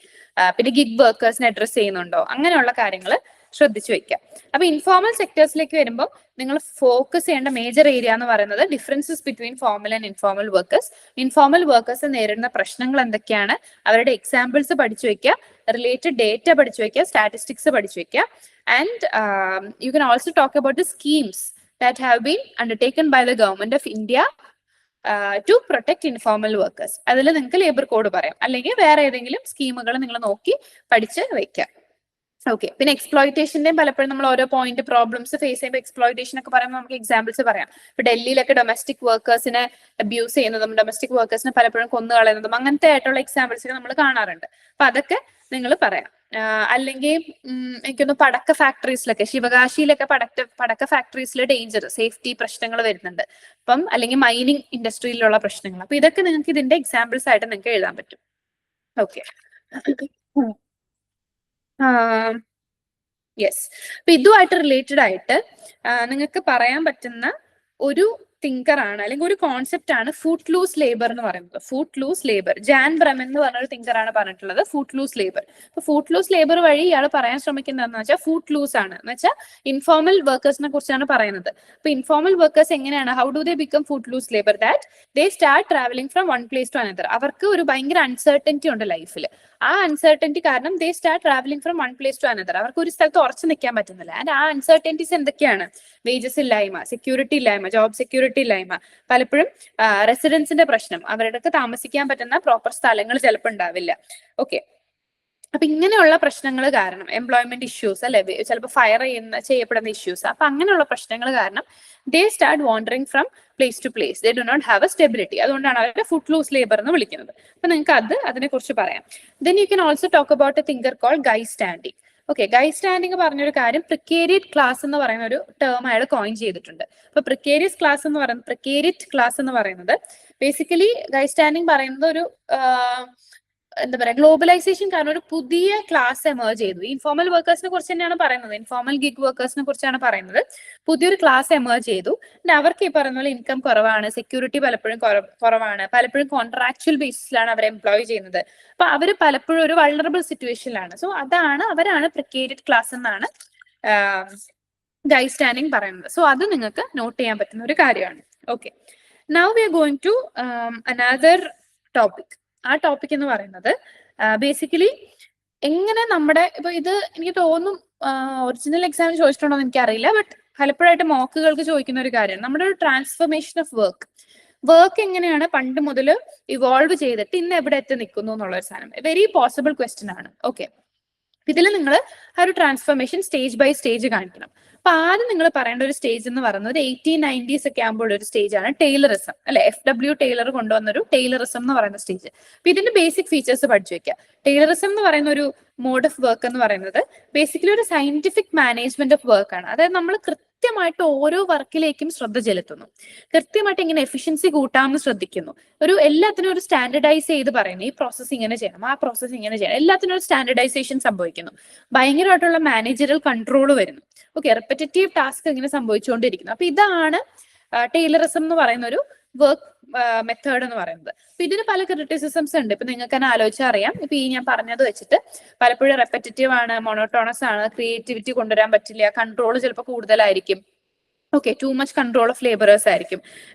പിന്നെ ഗിഗ് വർക്കേഴ്സിനെ അഡ്രസ് ചെയ്യുന്നുണ്ടോ, അങ്ങനെയുള്ള കാര്യങ്ങൾ ശ്രദ്ധിച്ചു വെക്കാം. അപ്പൊ ഇൻഫോർമൽ സെക്ടേഴ്സിലേക്ക് വരുമ്പോൾ നിങ്ങൾ ഫോക്കസ് ചെയ്യേണ്ട മേജർ ഏരിയ എന്ന് പറയുന്നത് differences between formal and informal workers. Informal workers നേരിടുന്ന പ്രശ്നങ്ങൾ എന്തൊക്കെയാണ്, അവരുടെ എക്സാമ്പിൾസ് പഠിച്ചു വെക്കുക, റിലേറ്റഡ് ഡേറ്റ പഠിച്ചു വെക്കുക, സ്റ്റാറ്റിസ്റ്റിക്സ് പഠിച്ചു വെക്കുക. And you can also talk about the schemes that have been undertaken by the government of India to protect informal workers. അതിൽ നിങ്ങൾക്ക് ലേബർ കോഡ് പറയാം, അല്ലെങ്കിൽ വേറെ ഏതെങ്കിലും സ്കീമുകൾ നിങ്ങൾ നോക്കി പഠിച്ച് വെക്കാം. ഓക്കെ, പിന്നെ എക്സ്പ്ലോയിറ്റേഷന്റെയും പലപ്പോഴും നമ്മൾ ഓരോ പോയിന്റ് പ്രോബ്ലംസ് ഫേസ് ചെയ്യുമ്പോൾ എക്സ്പ്ലോയിറ്റേഷൻ ഒക്കെ പറയുമ്പോൾ നമുക്ക് എക്സാമ്പിൾസ് പറയാം. ഇപ്പൊ ഡൽഹിയിലൊക്കെ ഡൊമസ്റ്റിക് വർക്കേഴ്സിനെ അബ്യൂസ് ചെയ്യുന്നതും ഡൊമസ്റ്റിക് വർക്കേഴ്സിനെ പലപ്പോഴും കൊന്നു കളയുന്നതും അങ്ങനത്തെ ആയിട്ടുള്ള എക്സാമ്പിൾസ് നമ്മൾ കാണാറുണ്ട്. അപ്പൊ അതൊക്കെ നിങ്ങൾ പറയാം. അല്ലെങ്കിൽ എനിക്കൊന്ന് പടക്ക ഫാക്ടറീസിലൊക്കെ, ശിവകാശിയിലൊക്കെ പടക്ക ഫാക്ടറീസിൽ ഡേഞ്ചർ, സേഫ്റ്റി പ്രശ്നങ്ങൾ വരുന്നുണ്ട്. അപ്പം അല്ലെങ്കിൽ മൈനിങ് ഇൻഡസ്ട്രിയിലുള്ള പ്രശ്നങ്ങൾ. അപ്പൊ ഇതൊക്കെ നിങ്ങൾക്ക് ഇതിന്റെ എക്സാമ്പിൾസ് ആയിട്ട് നിങ്ങൾക്ക് എഴുതാൻ പറ്റും. Okay, yes. അപ്പൊ ഇതുമായിട്ട് റിലേറ്റഡ് ആയിട്ട് നിങ്ങൾക്ക് പറയാൻ പറ്റുന്ന ഒരു തിങ്കർ ആണ്, അല്ലെങ്കിൽ ഒരു കോൺസെപ്റ്റ് ആണ് ഫുട്ട് ലൂസ് ലേബർ എന്ന് പറയുന്നത്. ഫുട്ട് ലൂസ് ലേബർ, ജാൻ ബ്രമൻ എന്ന് പറഞ്ഞൊരു തിങ്കർ ആണ് പറഞ്ഞിട്ടുള്ളത് ഫുട്ട് ലൂസ് ലേബർ. അപ്പൊ ഫുട്ട് ലൂസ് ലേബർ വഴി ഇയാൾ പറയാൻ ശ്രമിക്കുന്നതെന്ന് വെച്ചാൽ ഫുട്ട് ലൂസ് ആണ് എന്ന് വെച്ചാൽ ഇൻഫോർമൽ വർക്കേഴ്സിനെ കുറിച്ചാണ് പറയുന്നത്. അപ്പൊ ഇൻഫോർമൽ വർക്കേഴ്സ് എങ്ങനെയാണ്, how do they become foot loose labour? That they start travelling from one place to another. അവർക്ക് ഒരു ഭയങ്കര അൺസർട്ടനിറ്റി ഉണ്ട് ലൈഫിൽ. ആ അൺസർട്ടനിറ്റി കാരണം they start travelling from one place to another. അവർക്ക് ഒരു സ്ഥലത്ത് ഉറച്ചു നിൽക്കാൻ പറ്റുന്നില്ല. ആൻഡ് ആ അൺസർട്ടനിറ്റീസ് എന്തൊക്കെയാണ്? വേജസ് ഇല്ലായ്മ, സെക്യൂരിറ്റി ഇല്ലായ്മ, ജോബ് സെക്യൂരിറ്റി ഇല്ലായ്മ, പലപ്പോഴും റെസിഡൻസിന്റെ പ്രശ്നം, അവരുടെ താമസിക്കാൻ പറ്റുന്ന പ്രോപ്പർ സ്ഥലങ്ങൾ ചിലപ്പോൾ ഉണ്ടാവില്ല. ഓക്കെ, അപ്പൊ ഇങ്ങനെയുള്ള പ്രശ്നങ്ങൾ കാരണം, എംപ്ലോയ്മെന്റ് ഇഷ്യൂസ് അല്ലെ, ചിലപ്പോൾ ഫയർ ചെയ്യപ്പെടുന്ന ഇഷ്യൂസ്, അപ്പൊ അങ്ങനെയുള്ള പ്രശ്നങ്ങൾ കാരണം they start wandering from place to place. They do not have a stability. അതുകൊണ്ടാണ് അവരുടെ ഫുട്ട് ലൂസ് ലേബർ എന്ന് വിളിക്കുന്നത്. അപ്പൊ നിങ്ങൾക്ക് അതിനെ കുറിച്ച് പറയാം. Then you can also talk about a thinker called Guy Standing. Okay, Guy Standing പറഞ്ഞൊരു കാര്യം, പ്രിക്കേരിയറ്റ് ക്ലാസ് എന്ന് പറയുന്ന ഒരു ടേം അയാൾ കോയിൻ ചെയ്തിട്ടുണ്ട്. അപ്പൊ പ്രിക്കേരിയറ്റ് ക്ലാസ് എന്ന് പറയുന്നത് ബേസിക്കലി ഗൈഡ് സ്റ്റാൻഡിങ് പറയുന്നത് ഒരു എന്താ പറയാ, ഗ്ലോബലൈസേഷൻ കാരണം ഒരു പുതിയ ക്ലാസ് എമേർജ് ചെയ്തു. ഇൻഫോർമൽ വർക്കേഴ്സിനെ കുറിച്ച് തന്നെയാണ് പറയുന്നത്, ഇൻഫോർമൽ ഗിഗ് വർക്കേഴ്സിനെ കുറിച്ചാണ് പറയുന്നത്. പുതിയൊരു ക്ലാസ് എമേർജ് ചെയ്തു. പിന്നെ അവർക്ക് ഈ പറയുന്ന പോലെ ഇൻകം കുറവാണ്, സെക്യൂരിറ്റി പലപ്പോഴും കുറവാണ്, പലപ്പോഴും കോൺട്രാക്ച്വൽ ബേസിസിലാണ് അവർ എംപ്ലോയ് ചെയ്യുന്നത്. അപ്പൊ അവർ പലപ്പോഴും ഒരു വൾണറബിൾ സിറ്റുവേഷനിലാണ്. സോ അവരാണ് പ്രിക്കേരിയറ്റ് ക്ലാസ് എന്നാണ് ഗൈഡ് സ്റ്റാൻഡിങ് പറയുന്നത്. സോ അത് നിങ്ങൾക്ക് നോട്ട് ചെയ്യാൻ പറ്റുന്ന ഒരു കാര്യമാണ്. Okay, now we are going to another topic. ആ ടോപ്പിക് എന്ന് പറയുന്നത് ബേസിക്കലി എങ്ങനെ നമ്മുടെ, ഇപ്പൊ ഇത് എനിക്ക് തോന്നും ഒറിജിനൽ എക്സാമിന് ചോദിച്ചിട്ടുണ്ടോ എന്ന് എനിക്കറിയില്ല, ബട്ട് പലപ്പോഴായിട്ട് മോക്കുകൾക്ക് ചോദിക്കുന്ന ഒരു കാര്യമാണ് നമ്മുടെ ഒരു ട്രാൻസ്ഫർമേഷൻ ഓഫ് വർക്ക് എങ്ങനെയാണ് പണ്ട് മുതൽ ഇവോൾവ് ചെയ്തിട്ട് ഇന്ന് എവിടെ എത്തി നിൽക്കുന്നു എന്നുള്ള ഒരു സാധനം. വെരി പോസിബിൾ ക്വസ്റ്റ്യൻ ആണ്. ഓക്കെ, ഇതിൽ നിങ്ങൾ ആ ഒരു ട്രാൻസ്ഫർമേഷൻ സ്റ്റേജ് ബൈ സ്റ്റേജ് കാണിക്കണം. അപ്പൊ ആദ്യം നിങ്ങൾ പറയേണ്ട ഒരു സ്റ്റേജ് എന്ന് പറയുന്നത് 1890s ഒക്കെ ആകുമ്പോൾ ഒരു സ്റ്റേജ് ആണ് ടൈലറിസം, അല്ലെ? FW ടൈലർ കൊണ്ടുവന്ന ഒരു ടൈലറിസം എന്ന് പറയുന്ന സ്റ്റേജ്. അപ്പൊ ഇതിന്റെ ബേസിക് ഫീച്ചേഴ്സ് പഠിച്ചു വെക്കുക. ടൈലറിസം എന്ന് പറയുന്ന ഒരു മോഡ് ഓഫ് വർക്ക് എന്ന് പറയുന്നത് ബേസിക്കലി ഒരു സയന്റിഫിക് മാനേജ്മെന്റ് ഓഫ് വർക്ക് ആണ്. അതായത് നമ്മൾ കൃത്യമായിട്ട് ഓരോ വർക്കിലേക്കും ശ്രദ്ധ ചെലുത്തുന്നു, കൃത്യമായിട്ട് എങ്ങനെ എഫിഷ്യൻസി കൂട്ടാമെന്ന് ശ്രദ്ധിക്കുന്നു, എല്ലാത്തിനും ഒരു സ്റ്റാൻഡർഡൈസ് ചെയ്ത് പറയുന്നു, ഈ പ്രോസസ്സ് ഇങ്ങനെ ചെയ്യണം, ആ പ്രോസസ്സ് ഇങ്ങനെ ചെയ്യണം, എല്ലാത്തിനും ഒരു സ്റ്റാൻഡർഡൈസേഷൻ സംഭവിക്കുന്നു, ഭയങ്കരമായിട്ടുള്ള മാനേജറൽ കൺട്രോൾ വരുന്നു. ഓക്കെ, റെപ്പറ്റേറ്റീവ് ടാസ്ക് ഇങ്ങനെ സംഭവിച്ചുകൊണ്ടിരിക്കുന്നു. അപ്പൊ ഇതാണ് ടൈലറിസം എന്ന് പറയുന്ന ഒരു വർക്ക് മെത്തേഡ് എന്ന് പറയുന്നത്. അപ്പൊ ഇതിന് പല ക്രിറ്റിസിസംസ് ഉണ്ട്. ഇപ്പൊ നിങ്ങൾക്ക് തന്നെ ആലോചിച്ചാൽ അറിയാം. ഇപ്പൊ ഈ ഞാൻ പറഞ്ഞത് വെച്ചിട്ട് പലപ്പോഴും റെപ്പറ്റേറ്റീവ് ആണ്, മോണോട്ടോണസ് ആണ്, ക്രിയേറ്റിവിറ്റി കൊണ്ടുവരാൻ പറ്റില്ല, കൺട്രോൾ ചിലപ്പോൾ കൂടുതലായിരിക്കും. Okay, too much control of labourers ആയിരിക്കും.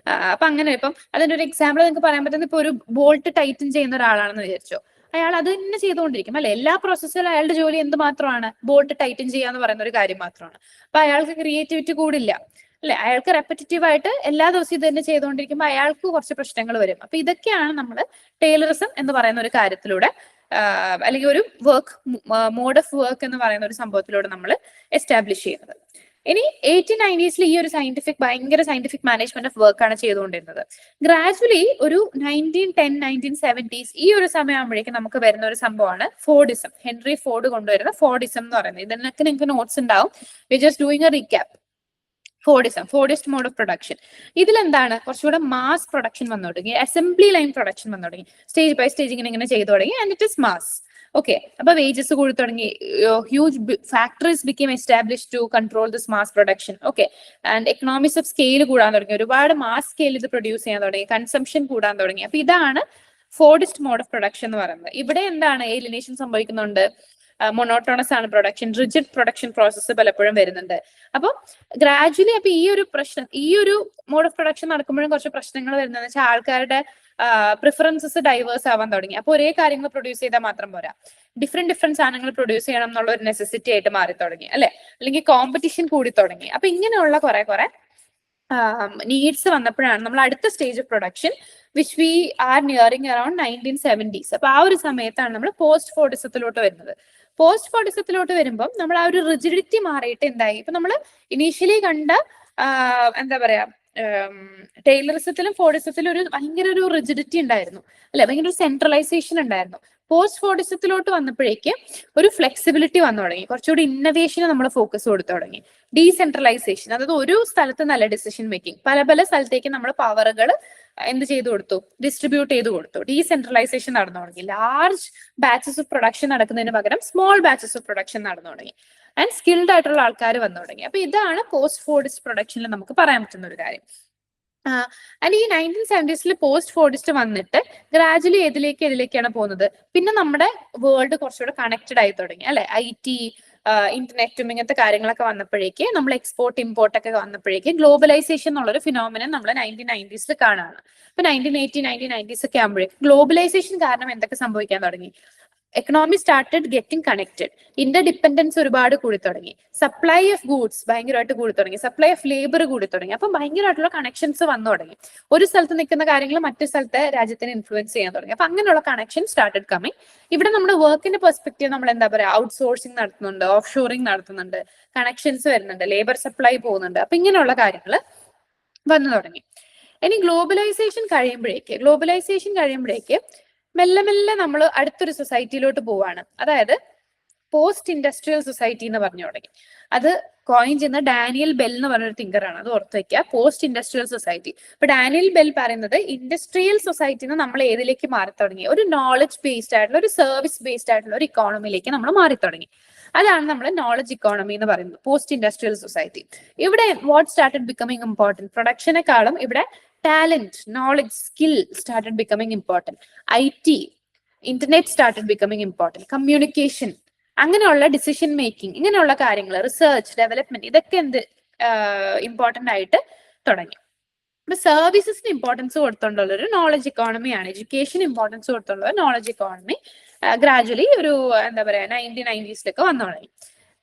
അപ്പൊ അങ്ങനെ ഇപ്പം അതിന്റെ ഒരു എക്സാമ്പിൾ നിങ്ങൾക്ക് പറയാൻ പറ്റുന്ന, ഇപ്പൊ ഒരു ബോൾട്ട് ടൈറ്റൻ ചെയ്യുന്ന ഒരാളാണെന്ന് വിചാരിച്ചോ, അയാൾ അത് തന്നെ ചെയ്തുകൊണ്ടിരിക്കും, അല്ലെ? എല്ലാ പ്രോസസ്സിലും അയാളുടെ ജോലി എന്ത് മാത്രമാണ്? ബോൾട്ട് ടൈറ്റൻ ചെയ്യാന്ന് പറയുന്ന ഒരു കാര്യം മാത്രമാണ്. അപ്പൊ അയാൾക്ക് ക്രിയേറ്റിവിറ്റി കൂടില്ല, അല്ലെ? അയാൾക്ക് റെപ്പറ്റേറ്റീവ് ആയിട്ട് എല്ലാ ദിവസവും ഇത് തന്നെ ചെയ്തുകൊണ്ടിരിക്കുമ്പോൾ അയാൾക്ക് കുറച്ച് പ്രശ്നങ്ങൾ വരും. അപ്പൊ ഇതൊക്കെയാണ് നമ്മൾ ടൈലറിസം എന്ന് പറയുന്ന ഒരു കാര്യത്തിലൂടെ അല്ലെങ്കിൽ ഒരു വർക്ക് മോഡ് ഓഫ് വർക്ക് എന്ന് പറയുന്ന ഒരു സംഭവത്തിലൂടെ നമ്മൾ എസ്റ്റാബ്ലിഷ് ചെയ്യുന്നത്. ഇനി 1890s ഈ ഒരു ഭയങ്കര സയന്റിഫിക് മാനേജ്മെന്റ് ഓഫ് വർക്ക് ആണ് ചെയ്തുകൊണ്ടിരുന്നത്. ഗ്രാജുവലി ഒരു 1910 1970s ഈ ഒരു സമയമാകുമ്പോഴേക്കും നമുക്ക് വരുന്ന ഒരു സംഭവമാണ് ഫോർഡിസം. ഹെൻറി ഫോർഡ് കൊണ്ടുവരുന്ന ഫോർഡിസം എന്ന് പറയുന്നത്. ഇതിനൊക്കെ നിങ്ങൾക്ക് നോട്ട്സ് ഉണ്ടാവും. We just doing a recap. Fordist mode of production. ഇതിലെന്താണ് കുറച്ചുകൂടെ മാസ് പ്രൊഡക്ഷൻ വന്നു തുടങ്ങി, അസംബ്ലി ലൈൻ പ്രൊഡക്ഷൻ വന്നു തുടങ്ങി, സ്റ്റേജ് ബൈ സ്റ്റേജ് ഇങ്ങനെ ചെയ്തു തുടങ്ങി, and it is mass. Okay, അപ്പൊ വേജസ് കൂടി തുടങ്ങി, huge factories became establish to control this mass production. Okay, and economics of scale കൂടാൻ തുടങ്ങി, ഒരുപാട് മാസ് സ്കെയിൽ ഇത് പ്രൊഡ്യൂസ് ചെയ്യാൻ തുടങ്ങി, കൺസംഷൻ കൂടാൻ തുടങ്ങി. അപ്പൊ ഇതാണ് ഫോർഡിസ്റ്റ് മോഡ് ഓഫ് പ്രൊഡക്ഷൻ എന്ന് പറയുന്നത്. ഇവിടെ എന്താണ് ഏലിനേഷൻ സംഭവിക്കുന്നുണ്ട്, മൊണോട്ടോണസ് ആണ് പ്രൊഡക്ഷൻ, റിജിഡ് പ്രൊഡക്ഷൻ പ്രോസസ്സ് പലപ്പോഴും വരുന്നുണ്ട്. അപ്പൊ ഗ്രാജുവലി അപ്പൊ ഈ ഒരു മോഡ് ഓഫ് പ്രൊഡക്ഷൻ നടക്കുമ്പോഴും കുറച്ച് പ്രശ്നങ്ങൾ വരുന്നതെന്ന് വെച്ചാൽ ആൾക്കാരുടെ പ്രിഫറൻസസ് ഡൈവേഴ്സ് ആവാൻ തുടങ്ങി. അപ്പൊ ഒരേ കാര്യങ്ങൾ പ്രൊഡ്യൂസ് ചെയ്താൽ മാത്രം പോരാ, ഡിഫറെന്റ് സാധനങ്ങൾ പ്രൊഡ്യൂസ് ചെയ്യണം എന്നുള്ള ഒരു നെസസിറ്റി ആയിട്ട് മാറി തുടങ്ങി, അല്ലെ? അല്ലെങ്കിൽ കോമ്പറ്റീഷൻ കൂടി തുടങ്ങി. അപ്പൊ ഇങ്ങനെയുള്ള കുറെ നീഡ്സ് വന്നപ്പോഴാണ് നമ്മൾ അടുത്ത stage of production which we are nearing around 1970s. അപ്പൊ ആ ഒരു സമയത്താണ് നമ്മൾ പോസ്റ്റ് ഫോർഡിസത്തിലോട്ട് വരുന്നത്. പോസ്റ്റ് ഫോർഡിസത്തിലോട്ട് വരുമ്പോൾ നമ്മൾ ആ ഒരു റിജിഡിറ്റി മാറിയിട്ട് എന്തായി, ഇപ്പൊ നമ്മൾ ഇനീഷ്യലി കണ്ട എന്താ പറയാ ടൈലറിസത്തിലും ഫോർഡിസത്തിലും ഭയങ്കര ഒരു റിജിഡിറ്റി ഉണ്ടായിരുന്നു, അല്ലെ? ഭയങ്കര ഒരു സെൻട്രലൈസേഷൻ ഉണ്ടായിരുന്നു. പോസ്റ്റ് ഫോർഡിസത്തിലോട്ട് വന്നപ്പോഴേക്ക് ഒരു ഫ്ലെക്സിബിലിറ്റി വന്നു തുടങ്ങി, കുറച്ചുകൂടി ഇന്നവേഷന് നമ്മൾ ഫോക്കസ് കൊടുത്തു തുടങ്ങി. ഡീസെൻട്രലൈസേഷൻ, അതായത് ഒരു സ്ഥലത്ത് നല്ല ഡിസിഷൻ മേക്കിംഗ്, പല സ്ഥലത്തേക്ക് നമ്മൾ പവറുകൾ എന്ത് ചെയ്തു കൊടുത്തു, ഡിസ്ട്രിബ്യൂട്ട് ചെയ്ത് കൊടുത്തു. ഡീസെൻട്രലൈസേഷൻ നടന്നു തുടങ്ങി. ലാർജ് ബാച്ചസ് ഓഫ് പ്രൊഡക്ഷൻ നടക്കുന്നതിന് പകരം സ്മോൾ ബാച്ചസ് ഓഫ് പ്രൊഡക്ഷൻ നടന്നു തുടങ്ങി. ആൻഡ് സ്കിൽഡ് ആയിട്ടുള്ള ആൾക്കാർ വന്നു തുടങ്ങി. അപ്പൊ ഇതാണ് പോസ്റ്റ് ഫോർഡിസ്റ്റ് പ്രൊഡക്ഷനിൽ നമുക്ക് പറയാൻ പറ്റുന്ന ഒരു കാര്യം. ആൻഡ് ഈ 1970s പോസ്റ്റ് ഫോർഡിസ്റ്റ് വന്നിട്ട് ഗ്രാജുവലി ഇതിലേക്കാണ് പോകുന്നത്. പിന്നെ നമ്മുടെ വേൾഡ് കുറച്ചുകൂടെ കണക്റ്റഡ് ആയി തുടങ്ങി, അല്ലെ? IT, ഇന്റർനെറ്റും ഇങ്ങനത്തെ കാര്യങ്ങളൊക്കെ വന്നപ്പോഴേക്ക്, നമ്മൾ എക്സ്പോർട്ട് ഇമ്പോർട്ട് ഒക്കെ വന്നപ്പോഴേക്ക് ഗ്ലോബലൈസേഷൻ എന്നുള്ളൊരു ഫിനോമിനൻ നമ്മൾ 1990s കാണാണ്. ഇപ്പൊ 1980 1990s ഒക്കെ ആകുമ്പോഴേക്ക് ഗ്ലോബലൈസേഷൻ കാരണം എന്തൊക്കെ സംഭവിക്കാൻ തുടങ്ങി? Economy started getting connected, interdependence ഒരുപാട് കൂടി തുടങ്ങി, സപ്ലൈ ഓഫ് ഗൂഡ്സ് ഭയങ്കരമായിട്ട് കൂടി തുടങ്ങി, സപ്ലൈ ഓഫ് ലേബർ കൂടി തുടങ്ങി. അപ്പം ഭയങ്കരമായിട്ടുള്ള കണക്ഷൻസ് വന്നു തുടങ്ങി. ഒരു സ്ഥലത്ത് നിൽക്കുന്ന കാര്യങ്ങൾ മറ്റു സ്ഥലത്തെ രാജ്യത്തിനെ ഇൻഫ്ലുവൻസ് ചെയ്യാൻ തുടങ്ങി. അപ്പൊ അങ്ങനെയുള്ള കണക്ഷൻ സ്റ്റാർട്ടഡ് കമ്മിങ്. ഇവിടെ നമ്മുടെ വർക്കിന്റെ പെർസ്പെക്റ്റീവ് നമ്മൾ എന്താ പറയാ, ഔട്ട് സോഴ്സിംഗ് നടത്തുന്നുണ്ട്, ഓഫ് ഷോറിംഗ് നടത്തുന്നുണ്ട്, കണക്ഷൻസ് വരുന്നുണ്ട്, ലേബർ സപ്ലൈ പോകുന്നുണ്ട്. അപ്പൊ ഇങ്ങനെയുള്ള കാര്യങ്ങൾ വന്നു തുടങ്ങി. ഇനി ഗ്ലോബലൈസേഷൻ കഴിയുമ്പോഴേക്ക് മെല്ലെ നമ്മൾ അടുത്തൊരു സൊസൈറ്റിയിലോട്ട് പോവാണ്. അതായത് പോസ്റ്റ് ഇൻഡസ്ട്രിയൽ സൊസൈറ്റി എന്ന് പറഞ്ഞു തുടങ്ങി. അത് കോയിൻ ചെയ്യുന്ന ഡാനിയൽ ബെൽ എന്ന് പറഞ്ഞൊരു തിങ്കറാണ്. അത് ഓർത്ത് വെക്കുക, പോസ്റ്റ് ഇൻഡസ്ട്രിയൽ സൊസൈറ്റി. അപ്പൊ ഡാനിയൽ ബെൽ പറയുന്നത് ഇൻഡസ്ട്രിയൽ സൊസൈറ്റിന്ന് നമ്മൾ ഏതിലേക്ക് മാറി തുടങ്ങി, ഒരു നോളജ് ബേസ്ഡ് ആയിട്ടുള്ള, ഒരു സർവീസ് ബേസ്ഡ് ആയിട്ടുള്ള ഒരു ഇക്കോണമിയിലേക്ക് നമ്മൾ മാറി തുടങ്ങി. അതാണ് നമ്മൾ നോളജ് ഇക്കോണമി എന്ന് പറയുന്നത്, പോസ്റ്റ് ഇൻഡസ്ട്രിയൽ സൊസൈറ്റി. ഇവിടെ വാട്ട് സ്റ്റാർട്ടഡ് ബിക്കമിങ് ഇമ്പോർട്ടൻറ്റ്, പ്രൊഡക്ഷനെക്കാളും ഇവിടെ talent, knowledge, skill started becoming important. IT, internet started becoming important. Communication, അങ്ങനെയുള്ള ഡിസിഷൻ മേക്കിംഗ്, ഇങ്ങനെയുള്ള കാര്യങ്ങൾ, റിസർച്ച്, ഡെവലപ്മെന്റ്, ഇതൊക്കെ ഇമ്പോർട്ടന്റ് ആയിട്ട് തുടങ്ങി. ഇപ്പൊ സർവീസസിന് ഇമ്പോർട്ടൻസ് കൊടുത്തോണ്ടുള്ള ഒരു നോളജ് ഇക്കോണമിയാണ്, എഡ്യൂക്കേഷൻ ഇമ്പോർട്ടൻസ് കൊടുത്തുള്ള നോളജ് ഇക്കോണമി ഗ്രാജുവലി ഒരു എന്താ പറയാ 1990s വന്നു തുടങ്ങി.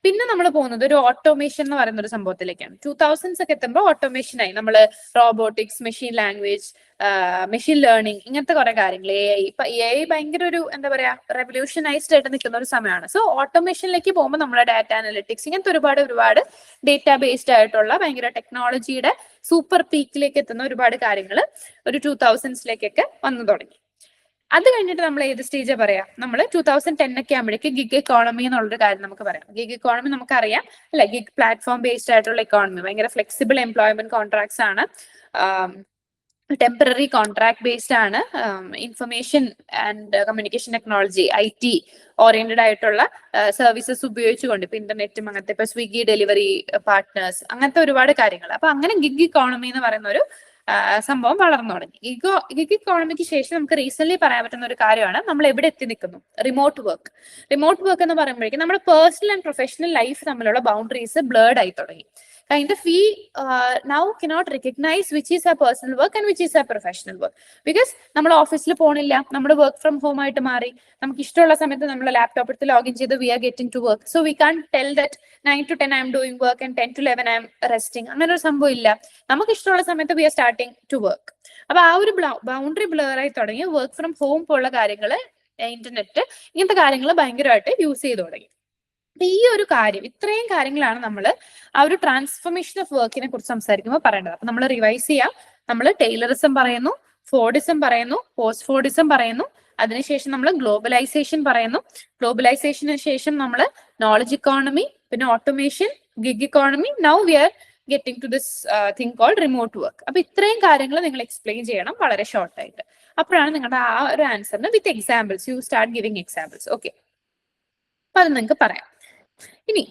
പിന്നെ നമ്മൾ പോകുന്നത് ഒരു ഓട്ടോമേഷൻ എന്ന് പറയുന്ന ഒരു സംഭവത്തിലേക്കാണ്. 2000s ഒക്കെ എത്തുമ്പോൾ ഓട്ടോമേഷൻ ആയി. നമ്മൾ robotics, machine language, machine learning, ഇങ്ങനത്തെ കുറെ കാര്യങ്ങൾ, AI ഭയങ്കര ഒരു എന്താ പറയാ റെവല്യൂഷനൈസ്ഡ് ആയിട്ട് നിൽക്കുന്ന ഒരു സമയമാണ്. സോ ഓട്ടോമേഷനിലേക്ക് പോകുമ്പോൾ നമ്മുടെ ഡാറ്റ അനലിറ്റിക്സ്, ഇങ്ങനത്തെ ഒരുപാട് ഡേറ്റാ ബേസ്ഡ് ആയിട്ടുള്ള ഭയങ്കര ടെക്നോളജിയുടെ സൂപ്പർ പീക്കിലേക്ക് എത്തുന്ന ഒരുപാട് കാര്യങ്ങൾ ഒരു 2000s വന്നു തുടങ്ങി. അത് കഴിഞ്ഞിട്ട് നമ്മൾ ഏത് സ്റ്റേജാ പറയാം, നമ്മൾ 2010 ഒക്കെ ആകുമ്പോഴേക്ക് ഗിഗ് എക്കോണമി എന്നുള്ളൊരു കാര്യം നമുക്ക് പറയാം. ഗിഗ് എക്കോണമി നമുക്കറിയാം അല്ലെ, ഗിഗ് പ്ലാറ്റ്ഫോം ബേസ്ഡ് ആയിട്ടുള്ള എക്കോണമി, ഭയങ്കര ഫ്ലെക്സിബിൾ എംപ്ലോയ്മെന്റ് കോൺട്രാക്ട്സ് ആണ്, ടെമ്പററി കോൺട്രാക്ട് ബേസ്ഡ് ആണ്, information and communication technology, IT oriented ആയിട്ടുള്ള സർവീസസ് ഉപയോഗിച്ചുകൊണ്ട്, ഇപ്പൊ ഇന്റർനെറ്റും അങ്ങനത്തെ, ഇപ്പൊ സ്വിഗ്ഗി ഡെലിവറി പാർട്ട്നേഴ്സ്, അങ്ങനത്തെ ഒരുപാട് കാര്യങ്ങൾ. അപ്പൊ അങ്ങനെ ഗിഗ് ഇക്കോണമി എന്ന് പറയുന്ന ഒരു സംഭവം വളർന്നു തുടങ്ങി. ഗിഗ് ഇക്കോണമിക്ക് ശേഷം നമുക്ക് റീസെന്റ് പറയാൻ പറ്റുന്ന ഒരു കാര്യമാണ് നമ്മൾ എവിടെ എത്തി നിൽക്കുന്നു, റിമോട്ട് വർക്ക്. റിമോട്ട് വർക്ക് എന്ന് പറയുമ്പോഴേക്കും നമ്മുടെ പേഴ്സണൽ ആൻഡ് പ്രൊഫഷണൽ ലൈഫ് തമ്മിലുള്ള ബൗണ്ടറീസ് ബ്ലേർഡ് ആയി തുടങ്ങി. Kind of we now cannot recognize which is our personal work and which is our professional work, because നമ്മൾ ഓഫീസിൽ പോണില്ല, നമ്മൾ വർക്ക് ഫ്രം ഹോം ആയിട്ട് മാറി. നമുക്ക് ഇഷ്ടമുള്ള സമയത്ത് നമ്മൾ ലാപ്ടോപ്പ് എടുത്ത് ലോഗിൻ ചെയ്ത് we are getting to work, so we can't tell that 9 to 10 I am doing work and 10 to 11 I am resting. അങ്ങനെ ഒരു സംഭവം ഇല്ല. നമുക്ക് ഇഷ്ടമുള്ള സമയത്ത് we are starting to work. അപ്പൊ ആ ഒരു ബൗണ്ടറി ബ്ലർ ആയി തുടങ്ങി. വർക്ക് ഫ്രം ഹോം പോലുള്ള കാര്യങ്ങൾ, ഇന്റർനെറ്റ്, ഇങ്ങനത്തെ കാര്യങ്ങൾ ഭയങ്കരമായിട്ട് യൂസ് ചെയ്ത് തുടങ്ങി. ഈ ഒരു കാര്യം, ഇത്രയും കാര്യങ്ങളാണ് നമ്മൾ ആ ഒരു ട്രാൻസ്ഫോർമേഷൻ ഓഫ് വർക്കിനെ കുറിച്ച് സംസാരിക്കുമ്പോൾ പറയേണ്ടത്. അപ്പൊ നമ്മൾ റിവൈസ് ചെയ്യാം. നമ്മൾ ടൈലറിസം പറയുന്നു, ഫോർഡിസം പറയുന്നു, പോസ്റ്റ് ഫോർഡിസം പറയുന്നു, അതിനുശേഷം നമ്മൾ ഗ്ലോബലൈസേഷൻ പറയുന്നു, ഗ്ലോബലൈസേഷന് ശേഷം നമ്മൾ നോളജ് ഇക്കോണമി, പിന്നെ automation, gig economy, now we are getting to this thing called remote work. അപ്പൊ ഇത്രയും കാര്യങ്ങൾ നിങ്ങൾ എക്സ്പ്ലെയിൻ ചെയ്യണം വളരെ ഷോർട്ട് ആയിട്ട്. അപ്പോഴാണ് നിങ്ങളുടെ ആ ഒരു ആൻസറിന് with examples you start giving examples. Okay, അപ്പൊ അത് നിങ്ങൾക്ക് പറയാം. ഇനി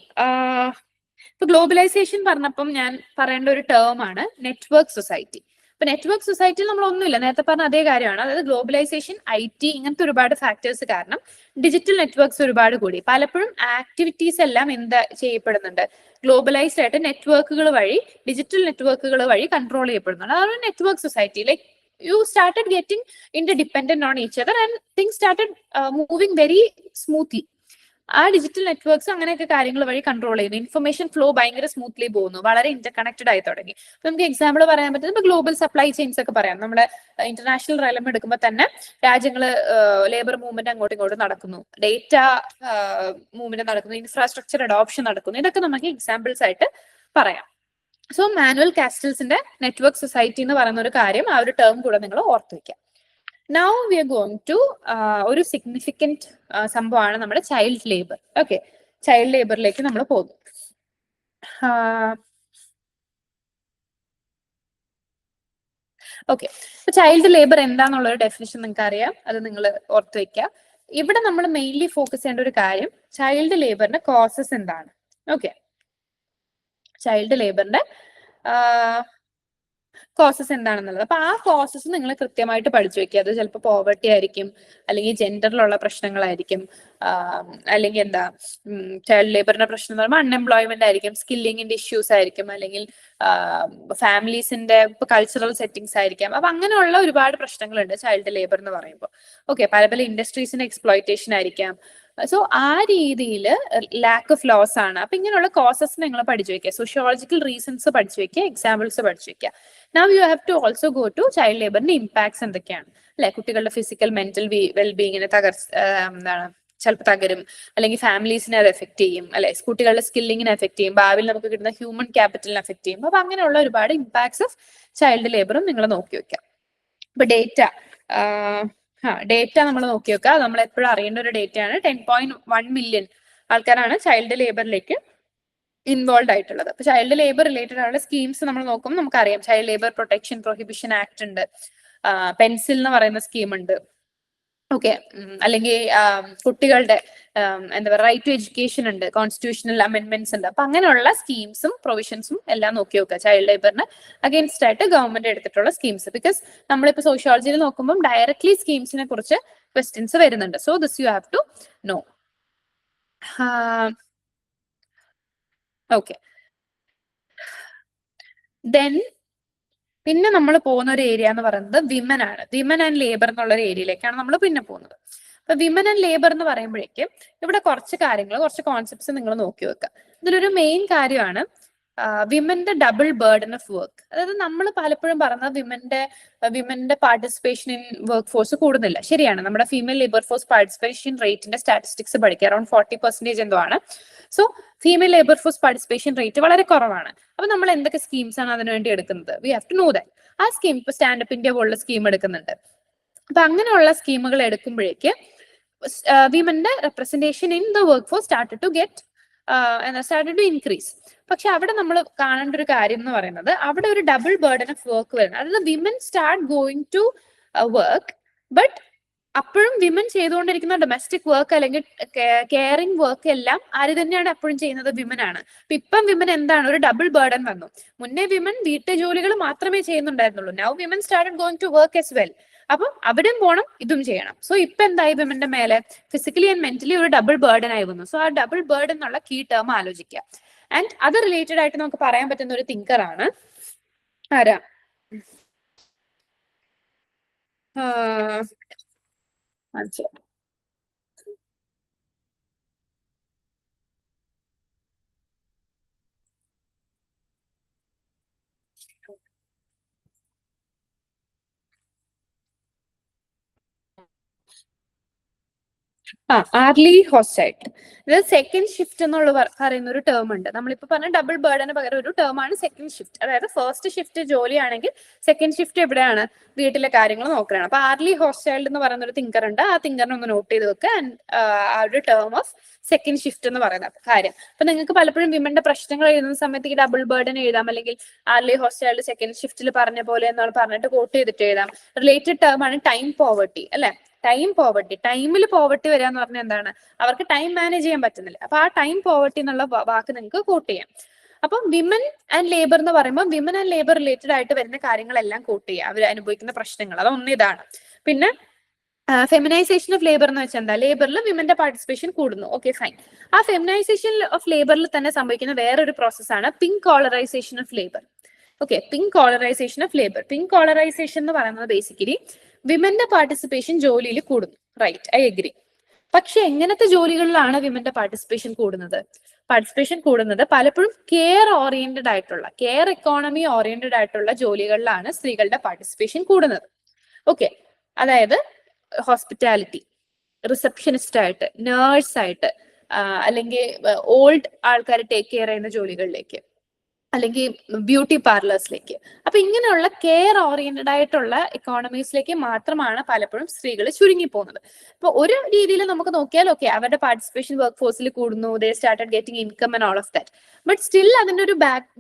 ഇപ്പൊ ഗ്ലോബലൈസേഷൻ പറഞ്ഞപ്പം ഞാൻ പറയേണ്ട ഒരു ടേം ആണ് നെറ്റ്വർക്ക് സൊസൈറ്റി. ഇപ്പൊ നെറ്റ്വർക്ക് സൊസൈറ്റിയിൽ നമ്മൾ ഒന്നുമില്ല, നേരത്തെ പറഞ്ഞ അതേ കാര്യമാണ്. അതായത് ഗ്ലോബലൈസേഷൻ, IT, ഇങ്ങനത്തെ ഒരുപാട് ഫാക്ടേഴ്സ് കാരണം ഡിജിറ്റൽ നെറ്റ്വർക്ക്സ് ഒരുപാട് കൂടി. പലപ്പോഴും ആക്ടിവിറ്റീസ് എല്ലാം എന്താ ചെയ്യപ്പെടുന്നുണ്ട്, ഗ്ലോബലൈസ്ഡ് ആയിട്ട് നെറ്റ്വർക്കുകൾ വഴി, ഡിജിറ്റൽ നെറ്റ്വർക്കുകൾ വഴി കൺട്രോൾ ചെയ്യപ്പെടുന്നുണ്ട്. അതാണ് network society. Like you started getting interdependent on each other and things started moving very smoothly. ആ ഡിജിറ്റൽ നെറ്റ്വർക്ക്സ് അങ്ങനെയൊക്കെ കാര്യങ്ങൾ വഴി കൺട്രോൾ ചെയ്യുന്നു. ഇൻഫർമേഷൻ ഫ്ലോ ഭയങ്കര സ്മൂത്ത്ലി പോകുന്നു, വളരെ ഇന്റർ കണക്റ്റഡ് ആയി തുടങ്ങി. നമുക്ക് എക്സാമ്പിൾ പറയാൻ പറ്റുന്നത് ഇപ്പൊ ഗ്ലോബൽ സപ്ലൈ ചെയിൻസ് ഒക്കെ പറയാം. നമ്മുടെ ഇന്റർനാഷണൽ റെലം എടുക്കുമ്പോൾ തന്നെ രാജ്യങ്ങൾ ലേബർ മൂവ്മെന്റ് അങ്ങോട്ടും ഇങ്ങോട്ടും നടക്കുന്നു, ഡേറ്റ മൂവ്മെന്റ് നടക്കുന്നു, ഇൻഫ്രാസ്ട്രക്ചർ അഡോപ്ഷൻ നടക്കുന്നു. ഇതൊക്കെ നമുക്ക് എക്സാമ്പിൾസ് ആയിട്ട് പറയാം. സോ മാനുവൽ കാസ്റ്റൽസിന്റെ നെറ്റ്വർക്ക് സൊസൈറ്റി എന്ന് പറയുന്ന ഒരു കാര്യം, ആ ഒരു ടേം കൂടെ നിങ്ങൾ ഓർത്ത് വയ്ക്കാം. Now we are going to ഒരു സിഗ്നിഫിക്കന്റ് സംഭവമാണ് നമ്മുടെ ചൈൽഡ് ലേബർ. ഓക്കെ, ചൈൽഡ് ലേബറിലേക്ക് നമ്മൾ പോകും. ഓക്കെ, അപ്പൊ ചൈൽഡ് ലേബർ എന്താന്നുള്ള ഒരു ഡെഫിനിഷൻ നിങ്ങൾക്ക് അറിയാം, അത് നിങ്ങൾ ഓർത്ത് വെക്കുക. ഇവിടെ നമ്മൾ മെയിൻലി ഫോക്കസ് ചെയ്യേണ്ട ഒരു കാര്യം ചൈൽഡ് ലേബറിന്റെ കോസസ് എന്താണ്. ഓക്കെ, ചൈൽഡ് ലേബറിന്റെ കോസസ് എന്താണെന്നുള്ളത്. അപ്പൊ ആ കോസസ് നിങ്ങൾ കൃത്യമായിട്ട് പഠിച്ചു വെക്കുക. അത് ചിലപ്പോൾ പോവർട്ടി ആയിരിക്കും, അല്ലെങ്കിൽ ജെൻഡറിലുള്ള പ്രശ്നങ്ങളായിരിക്കും, അല്ലെങ്കിൽ എന്താ ചൈൽഡ് ലേബറിന്റെ പ്രശ്നം എന്ന് പറയുമ്പോൾ അൺഎംപ്ലോയ്മെന്റ് ആയിരിക്കും, സ്കില്ലിങ്ങിന്റെ ഇഷ്യൂസ് ആയിരിക്കും, അല്ലെങ്കിൽ ഫാമിലീസിന്റെ ഇപ്പൊ കൾച്ചറൽ സെറ്റിംഗ്സ് ആയിരിക്കാം. അപ്പൊ അങ്ങനെയുള്ള ഒരുപാട് പ്രശ്നങ്ങളുണ്ട് ചൈൽഡ് ലേബർ എന്ന് പറയുമ്പോൾ. ഓക്കെ, പല പല ഇൻഡസ്ട്രീസിന്റെ എക്സ്പ്ലോയിറ്റേഷൻ ആയിരിക്കാം. സോ ആ രീതിയിൽ ലാക്ക് ഓഫ് ലോസ് ആണ്. അപ്പൊ ഇങ്ങനെയുള്ള കോസസ് നിങ്ങൾ പഠിച്ചു വെക്കുക, സോഷ്യോളജിക്കൽ റീസൺസ് പഠിച്ചു വെക്കുക, എക്സാമ്പിൾസ് പഠിച്ചു വെക്കുക. Now you have to also go to child ലേബറിന്റെ ഇമ്പാക്ട്സ് എന്തൊക്കെയാണ് അല്ലെ. കുട്ടികളുടെ ഫിസിക്കൽ മെന്റൽ വെൽബീങ്ങിനെ എന്താണ് ചിലപ്പോൾ തകരും, അല്ലെങ്കിൽ ഫാമിലീസിനെ അത് എഫക്ട് ചെയ്യും അല്ലെ, കുട്ടികളുടെ സ്കില്ലിങ്ങിനെ എഫക്ട് ചെയ്യും, ഭാവിയിൽ നമുക്ക് കിട്ടുന്ന ഹ്യൂമൻ ക്യാപിറ്റലിനെ എഫക്ട് ചെയ്യും. അപ്പൊ അങ്ങനെയുള്ള ഒരുപാട് ഇമ്പാക്ട്സ് ഓഫ് ചൈൽഡ് ലേബറും നിങ്ങൾ നോക്കി വെക്കാം. ഇപ്പൊ ഡേറ്റ നമ്മൾ നോക്കി വെക്കുക. നമ്മൾ എപ്പോഴും അറിയേണ്ട ഒരു ഡേറ്റയാണ്. 10.1 മില്യൺ ആൾക്കാരാണ് ചൈൽഡ് ലേബറിലേക്ക് ഇൻവോൾവ് ആയിട്ടുള്ളത്. അപ്പൊ ചൈൽഡ് ലേബർ റിലേറ്റഡ് ആയുള്ള സ്കീംസ് നമ്മൾ നോക്കുമ്പോൾ നമുക്കറിയാം child labour protection prohibition act ഉണ്ട്, പെൻസിൽ എന്ന് പറയുന്ന സ്കീം ഉണ്ട്. ഓക്കെ, അല്ലെങ്കിൽ കുട്ടികളുടെ എന്താ പറയുക റൈറ്റ് ടു എഡ്യൂക്കേഷൻ ഉണ്ട്, കോൺസ്റ്റിറ്റ്യൂഷണൽ അമെന്റ്മെന്റ്സ് ഉണ്ട്. അപ്പൊ അങ്ങനെയുള്ള സ്കീംസും പ്രൊവിഷൻസും എല്ലാം നോക്കി നോക്കുക ചൈൽഡ് ലേബറിന് അഗേൻസ്റ്റ് ആയിട്ട് ഗവൺമെന്റ് എടുത്തിട്ടുള്ള സ്കീംസ്. ബിക്കോസ് നമ്മളിപ്പോ സോഷ്യോളജിയിൽ നോക്കുമ്പോൾ ഡയറക്ട്ലി സ്കീംസിനെ കുറിച്ച് ക്വസ്റ്റ്യൻസ് വരുന്നുണ്ട്. So this you have to know. Okay, then പിന്നെ നമ്മൾ പോകുന്ന ഒരു ഏരിയ എന്ന് പറയുന്നത് വിമൻ ആണ്. വിമൻ ആൻഡ് ലേബർ എന്നുള്ള ഒരു ഏരിയയിലേക്കാണ് നമ്മൾ പിന്നെ പോകുന്നത്. അപ്പൊ വിമൻ ആൻഡ് ലേബർ എന്ന് പറയുമ്പോഴേക്കും ഇവിടെ കുറച്ച് കാര്യങ്ങൾ, കുറച്ച് കോൺസെപ്റ്റ്സ് നിങ്ങൾ നോക്കി വെക്കുക. ഇതിലൊരു മെയിൻ കാര്യമാണ് വിമന്റെ ഡബിൾ ബേർഡൻ ഓഫ് വർക്ക്. അതായത് നമ്മൾ പലപ്പോഴും പറഞ്ഞത് വിമന്റെ പാർട്ടിസിപ്പേഷൻ ഇൻ വർക്ക് ഫോഴ്സ് കൂടുന്നില്ല. ശരിയാണ്, നമ്മുടെ ഫീമെയിൽ ലേബർ ഫോഴ്സ് പാർട്ടിസിപ്പേഷൻ റേറ്റിന്റെ സ്റ്റാറ്റിസ്റ്റിക്സ് പഠിക്കുക, അറൌണ്ട് 40% എന്തോ ആണ്. So female labour force participation rate വളരെ കുറവാണ്. അപ്പൊ നമ്മൾ എന്തൊക്കെ സ്കീംസ് ആണ് അതിനുവേണ്ടി എടുക്കുന്നത്? We have to know that. ആ സ്കീം ഇപ്പൊ സ്റ്റാൻഡപ്പ് ഇന്ത്യ പോലുള്ള സ്കീം എടുക്കുന്നുണ്ട്. അപ്പൊ അങ്ങനെയുള്ള സ്കീമുകൾ എടുക്കുമ്പോഴേക്ക് വിമന്റെ representation in the work force started to increase. പക്ഷെ അവിടെ നമ്മൾ കാണേണ്ട ഒരു കാര്യം എന്ന് പറയുന്നത് അവിടെ ഒരു ഡബിൾ ബേർഡൻ ഓഫ് വർക്ക് വരുന്നത്. അതായത് women start going to work, but അപ്പോഴും വിമൻ ചെയ്തുകൊണ്ടിരിക്കുന്ന ഡൊമസ്റ്റിക് വർക്ക് അല്ലെങ്കിൽ കെയറിംഗ് വർക്ക് എല്ലാം ആര് തന്നെയാണ് അപ്പോഴും ചെയ്യുന്നത്? വിമൻ ആണ്. അപ്പൊ ഇപ്പം വിമൻ എന്താണ്, ഒരു ഡബിൾ ബേർഡൻ വന്നു. മുന്നേ വിമൻ വീട്ടു ജോലികൾ മാത്രമേ ചെയ്യുന്നുണ്ടായിരുന്നുള്ളൂ. Now women started going to work as well. അപ്പൊ അവിടെയും പോണം, ഇതും ചെയ്യണം. സോ ഇപ്പൊ എന്തായി വിമന്റെ മേലെ ഫിസിക്കലി ആൻഡ് മെന്റലി ഒരു ഡബിൾ ബേർഡൻ ആയി വന്നു. സോ ആ ഡബിൾ ബേർഡൻ എന്നുള്ള കീ ടേം ആലോചിക്കുക. ആൻഡ് അത് റിലേറ്റഡ് ആയിട്ട് നമുക്ക് പറയാൻ പറ്റുന്ന ഒരു തിങ്കർ ആണ് ആരാ? ആർലി ഹോസ്റ്റൈറ്റ്. ഇത് സെക്കൻഡ് ഷിഫ്റ്റ് എന്നുള്ള പറയുന്ന ഒരു ടേം ഉണ്ട്. നമ്മളിപ്പോ പറഞ്ഞ ഡബിൾ ബേർഡിന് പകരം ഒരു ടേം ആണ് സെക്കൻഡ് ഷിഫ്റ്റ്. അതായത് ഫസ്റ്റ് ഷിഫ്റ്റ് ജോലിയാണെങ്കിൽ സെക്കൻഡ് ഷിഫ്റ്റ് എവിടെയാണ്? വീട്ടിലെ കാര്യങ്ങൾ നോക്കുകയാണ്. അപ്പൊ ആർലി ഹോസ്റ്റൈൽഡ് എന്ന് പറയുന്ന ഒരു തിങ്കർ ഉണ്ട്. ആ തിങ്കറിനെ ഒന്ന് നോട്ട് ചെയ്ത് വെക്കുക. ആ ഒരു ടേം ഓഫ് സെക്കൻഡ് ഷിഫ്റ്റ് എന്ന് പറയുന്ന കാര്യം. അപ്പൊ നിങ്ങൾക്ക് പലപ്പോഴും വിമന്റെ പ്രശ്നങ്ങൾ എഴുതുന്ന സമയത്ത് ഈ ഡബിൾ ബേർഡൻ എഴുതാം, അല്ലെങ്കിൽ ആർലി ഹോസ്റ്റൈൽഡ് സെക്കൻഡ് ഷിഫ്റ്റിൽ പറഞ്ഞ പോലെ എന്നാണ് പറഞ്ഞിട്ട് കോട്ട് ചെയ്തിട്ട് എഴുതാം. റിലേറ്റഡ് ടേം ആണ് ടൈം പോവർട്ടി, അല്ലെ? ടൈം പോവർട്ടി, ടൈമിൽ പോവർട്ടി വരിക എന്ന് പറഞ്ഞാൽ എന്താണ്? അവർക്ക് ടൈം മാനേജ് ചെയ്യാൻ പറ്റുന്നില്ല. അപ്പൊ ആ ടൈം പോവർട്ടി എന്നുള്ള വാക്ക് നിങ്ങൾക്ക് കോട്ട് ചെയ്യാം. അപ്പം വിമൻ ആൻഡ് ലേബർ എന്ന് പറയുമ്പോൾ വിമൻ ആൻഡ് ലേബർ റിലേറ്റഡ് ആയിട്ട് വരുന്ന കാര്യങ്ങളെല്ലാം കോട്ട് ചെയ്യുക, അവർ അനുഭവിക്കുന്ന പ്രശ്നങ്ങൾ. അതൊന്നും ഇതാണ്. പിന്നെ ഫെമിനൈസേഷൻ ഓഫ് ലേബർ എന്ന് വെച്ചാൽ എന്താ? ലേബറിൽ വിമന്റെ പാർട്ടിസിപ്പേഷൻ കൂടുന്നു. Okay, fine. ആ ഫെമിനൈസേഷൻ ഓഫ് ലേബറിൽ തന്നെ സംഭവിക്കുന്ന വേറൊരു പ്രോസസ്സാണ് pink collarisation of labour. Okay, pink collarisation of labour. Pink collarisation എന്ന് പറയുന്നത് ബേസിക്കലി വിമന്റെ പാർട്ടിസിപ്പേഷൻ ജോലിയിൽ കൂടുന്നു. Right, I agree. പക്ഷെ എങ്ങനത്തെ ജോലികളിലാണ് വിമന്റെ പാർട്ടിസിപ്പേഷൻ കൂടുന്നത്? പാർട്ടിസിപ്പേഷൻ കൂടുന്നത് പലപ്പോഴും കെയർ ഓറിയന്റഡ് ആയിട്ടുള്ള, കെയർ എക്കോണമി ഓറിയന്റഡ് ആയിട്ടുള്ള ജോലികളിലാണ് സ്ത്രീകളുടെ പാർട്ടിസിപ്പേഷൻ കൂടുന്നത്. ഓക്കെ, അതായത് ഹോസ്പിറ്റാലിറ്റി, റിസപ്ഷനിസ്റ്റ് ആയിട്ട്, നേഴ്സ് ആയിട്ട്, അല്ലെങ്കിൽ ഓൾഡ് ആൾക്കാരെ ടേക്ക് കെയർ ചെയ്യുന്ന ജോലികളിലേക്ക്, അല്ലെങ്കിൽ ബ്യൂട്ടി പാർലേഴ്സിലേക്ക്. അപ്പൊ ഇങ്ങനെയുള്ള കെയർ ഓറിയന്റഡ് ആയിട്ടുള്ള എക്കോണമീസിലേക്ക് മാത്രമാണ് പലപ്പോഴും സ്ത്രീകൾ ചുരുങ്ങി പോകുന്നത്. അപ്പൊ ഒരു രീതിയിൽ നമുക്ക് നോക്കിയാൽ ഓക്കെ, അവരുടെ പാർട്ടിസിപ്പേഷൻ വർക്ക് ഫോഴ്സിൽ കൂടുന്നു, ദേ started getting income and all of that. But still അതിന്റെ ഒരു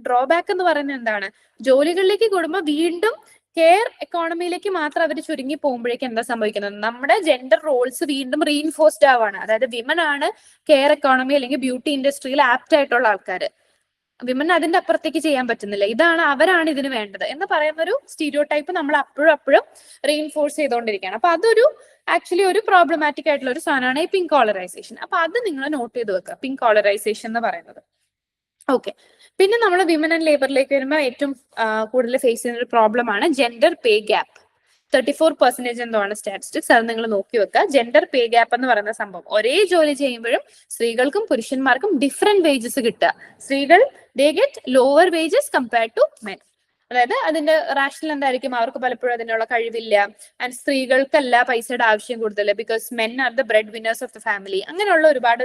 ഡ്രോബാക്ക് എന്ന് പറയുന്നത് എന്താണ്? ജോലികളിലേക്ക് കൂടുമ്പോൾ വീണ്ടും കെയർ എക്കോണമിയിലേക്ക് മാത്രം അവർ ചുരുങ്ങി പോകുമ്പോഴേക്കും എന്താ സംഭവിക്കുന്നത്? നമ്മുടെ ജെൻഡർ റോൾസ് വീണ്ടും റീഇൻഫോഴ്സ്ഡ് ആവാണ്. അതായത് വിമൻ ആണ് കെയർ എക്കോണമി അല്ലെങ്കിൽ ബ്യൂട്ടി ഇൻഡസ്ട്രിയിൽ ആപ്റ്റ് ആയിട്ടുള്ള ആൾക്കാർ. വിമൻ അതിന്റെ അപ്പുറത്തേക്ക് ചെയ്യാൻ പറ്റുന്നില്ല. അവരാണ് ഇതിന് വേണ്ടത് എന്ന് പറയുന്ന ഒരു സ്റ്റീരിയോ ടൈപ്പ് നമ്മൾ അപ്പോഴും റീഇൻഫോഴ്സ് ചെയ്തുകൊണ്ടിരിക്കുകയാണ്. അപ്പൊ അതൊരു ആക്ച്വലി ഒരു പ്രോബ്ലമാറ്റിക് ആയിട്ടുള്ള ഒരു സാധനമാണ് ഈ പിങ്ക് കോളറൈസേഷൻ. അപ്പൊ അത് നിങ്ങൾ നോട്ട് ചെയ്ത് വെക്കുക, പിങ്ക് കോളറൈസേഷൻ എന്ന് പറയുന്നത്. ഓക്കെ, പിന്നെ നമ്മൾ വിമൻ ആൻഡ് ലേബറിലേക്ക് വരുമ്പോൾ ഏറ്റവും കൂടുതൽ ഫേസ് ചെയ്യുന്ന ഒരു പ്രോബ്ലമാണ് ജെൻഡർ പേ ഗ്യാപ്പ്. 34% എന്തോആണ് സ്റ്റാറ്റിസ്റ്റിക്സ്. അത് നിങ്ങൾ നോക്കി വെക്കുക. ജെൻഡർ പേ ഗ്യാപ്പ് എന്ന് പറയുന്ന സംഭവം, ഒരേ ജോലി ചെയ്യുമ്പോഴും സ്ത്രീകൾക്കും പുരുഷന്മാർക്കും ഡിഫറെന്റ് വേജസ് കിട്ടുക. സ്ത്രീകൾ they get lower wages compared to men. അതായത് അതിന്റെ റാഷണൽ എന്തായിരിക്കും? അവർക്ക് പലപ്പോഴും അതിനുള്ള കഴിവില്ല. ആൻഡ് സ്ത്രീകൾക്കല്ല പൈസയുടെ ആവശ്യം കൂടുതൽ, because men are the bread winners of the family. അങ്ങനെയുള്ള ഒരുപാട്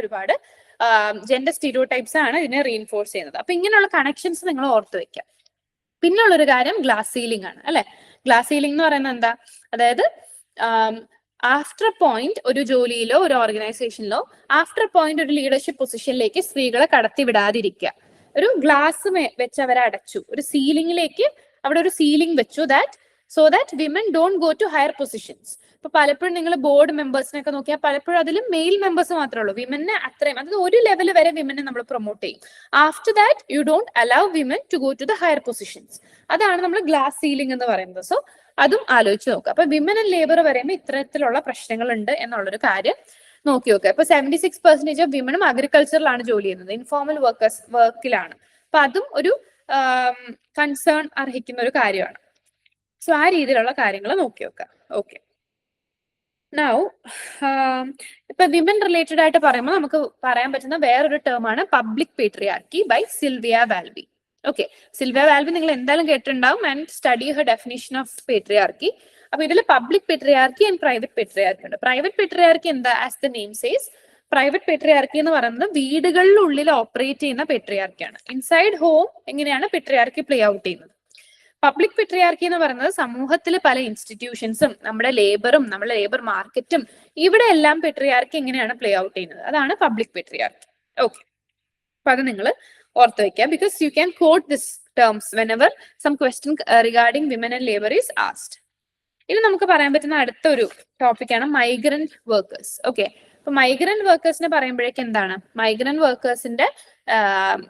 ജെൻഡർ സ്റ്റീരിയോ ടൈപ്സ് ആണ് ഇതിനെ റീഇൻഫോഴ്സ് ചെയ്യുന്നത്. അപ്പൊ ഇങ്ങനെയുള്ള കണക്ഷൻസ് നിങ്ങൾ ഓർത്ത് വെക്കാം. പിന്നുള്ളൊരു കാര്യം ഗ്ലാസ് സീലിംഗ് ആണ്, അല്ലെ? ഗ്ലാസ് സീലിംഗ് എന്ന് പറയുന്നത് എന്താ? അതായത് ആഫ്റ്റർ പോയിന്റ് ഒരു ജോലിയിലോ ഒരു ഓർഗനൈസേഷനിലോ ആഫ്റ്റർ പോയിന്റ് ഒരു ലീഡർഷിപ്പ് പൊസിഷനിലേക്ക് സ്ത്രീകളെ കടത്തിവിടാതിരിക്കുക. ഒരു ഗ്ലാസ് വെച്ച് അവരെ അടച്ചു, ഒരു സീലിംഗിലേക്ക് അവിടെ ഒരു സീലിംഗ് വെച്ചു, that women don't go to higher positions. ഇപ്പൊ പലപ്പോഴും നിങ്ങൾ ബോർഡ് മെമ്പേഴ്സിനൊക്കെ നോക്കിയാൽ പലപ്പോഴും അതിലും മെയിൽ മെമ്പേഴ്സ് മാത്രമേ ഉള്ളൂ. വിമനെ അത്രയും, അതായത് ഒരു ലെവൽ വരെ വിമനെ നമ്മൾ പ്രൊമോട്ട് ചെയ്യും. After that you don't allow women to go to the higher positions. അതാണ് നമ്മൾ ഗ്ലാസ് സീലിംഗ് എന്ന് പറയുന്നത്. സോ അതും ആലോചിച്ച് നോക്കുക. അപ്പൊ വിമൻ ആൻഡ് ലേബർ പറയുമ്പോൾ ഇത്തരത്തിലുള്ള പ്രശ്നങ്ങളുണ്ട് എന്നുള്ളൊരു കാര്യം നോക്കി നോക്കുക. ഇപ്പൊ 76% ഓഫ് വിമനും അഗ്രികൾച്ചറിലാണ് ജോലി ചെയ്യുന്നത്, ഇൻഫോർമൽ വർക്കിലാണ്. അപ്പൊ അതും ഒരു കൺസേൺ അർഹിക്കുന്ന ഒരു കാര്യമാണ്. സോ ആ രീതിയിലുള്ള കാര്യങ്ങൾ നോക്കി നോക്കുക. ഓക്കെ, നൗ ഇപ്പൊ വിമൻ റിലേറ്റഡ് ആയിട്ട് പറയുമ്പോൾ നമുക്ക് പറയാൻ പറ്റുന്ന വേറൊരു ടേം ആണ് public patriarchy by Sylvia Walby. Okay, Sylvia Walby നിങ്ങൾ എന്തായാലും കേട്ടിട്ടുണ്ടാവും, and study her definition of patriarchy. അപ്പൊ ഇതിൽ public patriarchy and private patriarchy ഉണ്ട്. പ്രൈവറ്റ് പേട്രിയാർക്കി എന്താ, as the name says, private patriarchy എന്ന് പറയുന്നത് വീടുകളിലുള്ളിൽ ഓപ്പറേറ്റ് ചെയ്യുന്ന പേട്രിയാർക്കിയാണ്. ഇൻസൈഡ് ഹോം എങ്ങനെയാണ് പേട്രിയാർക്കി പ്ലേ ഔട്ട് ചെയ്യുന്നത്. പബ്ലിക് പേട്രിയാർക്കി എന്ന് പറയുന്നത് സമൂഹത്തിൽ പല ഇൻസ്റ്റിറ്റ്യൂഷൻസും നമ്മുടെ ലേബറും നമ്മുടെ ലേബർ മാർക്കറ്റും ഇവിടെ എല്ലാം പേട്രിയാർക്കി എങ്ങനെയാണ് പ്ലേ ഔട്ട് ചെയ്യുന്നത്, അതാണ് പബ്ലിക് പേട്രിയാർക്കി. ഓക്കെ, അപ്പൊ അത് നിങ്ങൾ ഓർത്ത് വെക്കുക, because you can quote this terms whenever some question regarding women and labour is asked. ഇനി നമുക്ക് പറയാൻ പറ്റുന്ന അടുത്തൊരു ടോപ്പിക്കാണ് മൈഗ്രന്റ് വർക്കേഴ്സ്. ഓക്കെ, അപ്പൊ മൈഗ്രന്റ് വർക്കേഴ്സിനെ പറയുമ്പോഴേക്ക് എന്താണ്, മൈഗ്രന്റ് വർക്കേഴ്സിന്റെ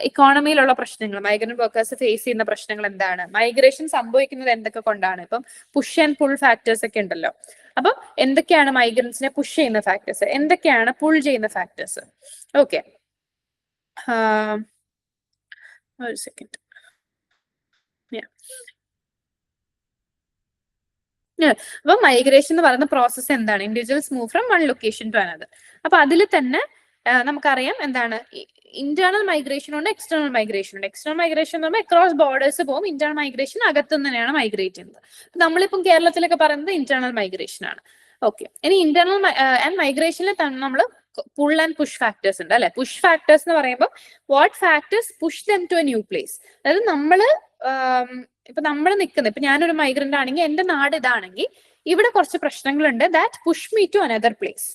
ഇക്കോണമിയിലുള്ള പ്രശ്നങ്ങൾ, മൈഗ്രന്റ് വർക്കേഴ്സ് ഫേസ് ചെയ്യുന്ന പ്രശ്നങ്ങൾ എന്താണ്, മൈഗ്രേഷൻ സംഭവിക്കുന്നത് എന്തൊക്കെ കൊണ്ടാണ്, ഇപ്പം പുഷ് ആൻഡ് പുൾ ഫാക്ടേഴ്സ് ഒക്കെ ഉണ്ടല്ലോ. അപ്പൊ എന്തൊക്കെയാണ് മൈഗ്രൻസിനെ പുഷ് ചെയ്യുന്ന ഫാക്ടേഴ്സ്, എന്തൊക്കെയാണ് പുൾ ചെയ്യുന്ന ഫാക്ടേഴ്സ്. ഓക്കെ, ഒരു സെക്കൻഡ്. അപ്പൊ മൈഗ്രേഷൻ എന്ന് പറയുന്ന പ്രോസസ്സ് എന്താണ്, individuals move from one location to another. അപ്പൊ അതിൽ തന്നെ നമുക്കറിയാം എന്താണ് ഇന്റേണൽ മൈഗ്രേഷൻ ഉണ്ട്, എക്സ്റ്റേണൽ മൈഗ്രേഷൻ ഉണ്ട്. എക്സ്റ്റേണൽ മൈഗ്രേഷൻ എന്ന് പറയുമ്പോൾ അക്രോസ് ബോർഡേഴ്സ് പോകും, ഇന്റേണൽ മൈഗ്രേഷൻ അകത്തുനിന്ന് തന്നെയാണ് മൈഗ്രേറ്റ് ചെയ്യുന്നത്. നമ്മളിപ്പം കേരളത്തിലൊക്കെ പറയുന്നത് ഇന്റേണൽ മൈഗ്രേഷൻ ആണ്. ഓക്കെ, ഇനി ഇന്റേണൽ ആൻഡ് മൈഗ്രേഷനിൽ നമ്മൾ പുൾ ആൻഡ് പുഷ് ഫാക്ടേഴ്സ് ഉണ്ട് അല്ലെ. പുഷ് ഫാക്ടേഴ്സ് എന്ന് പറയുമ്പോൾ what factors push them to a new place. അതായത് ഇപ്പൊ നമ്മൾ നിൽക്കുന്നത്, ഇപ്പൊ ഞാനൊരു മൈഗ്രന്റ് ആണെങ്കിൽ എന്റെ നാട് ഇതാണെങ്കിൽ ഇവിടെ കുറച്ച് പ്രശ്നങ്ങളുണ്ട്, that push me to another place.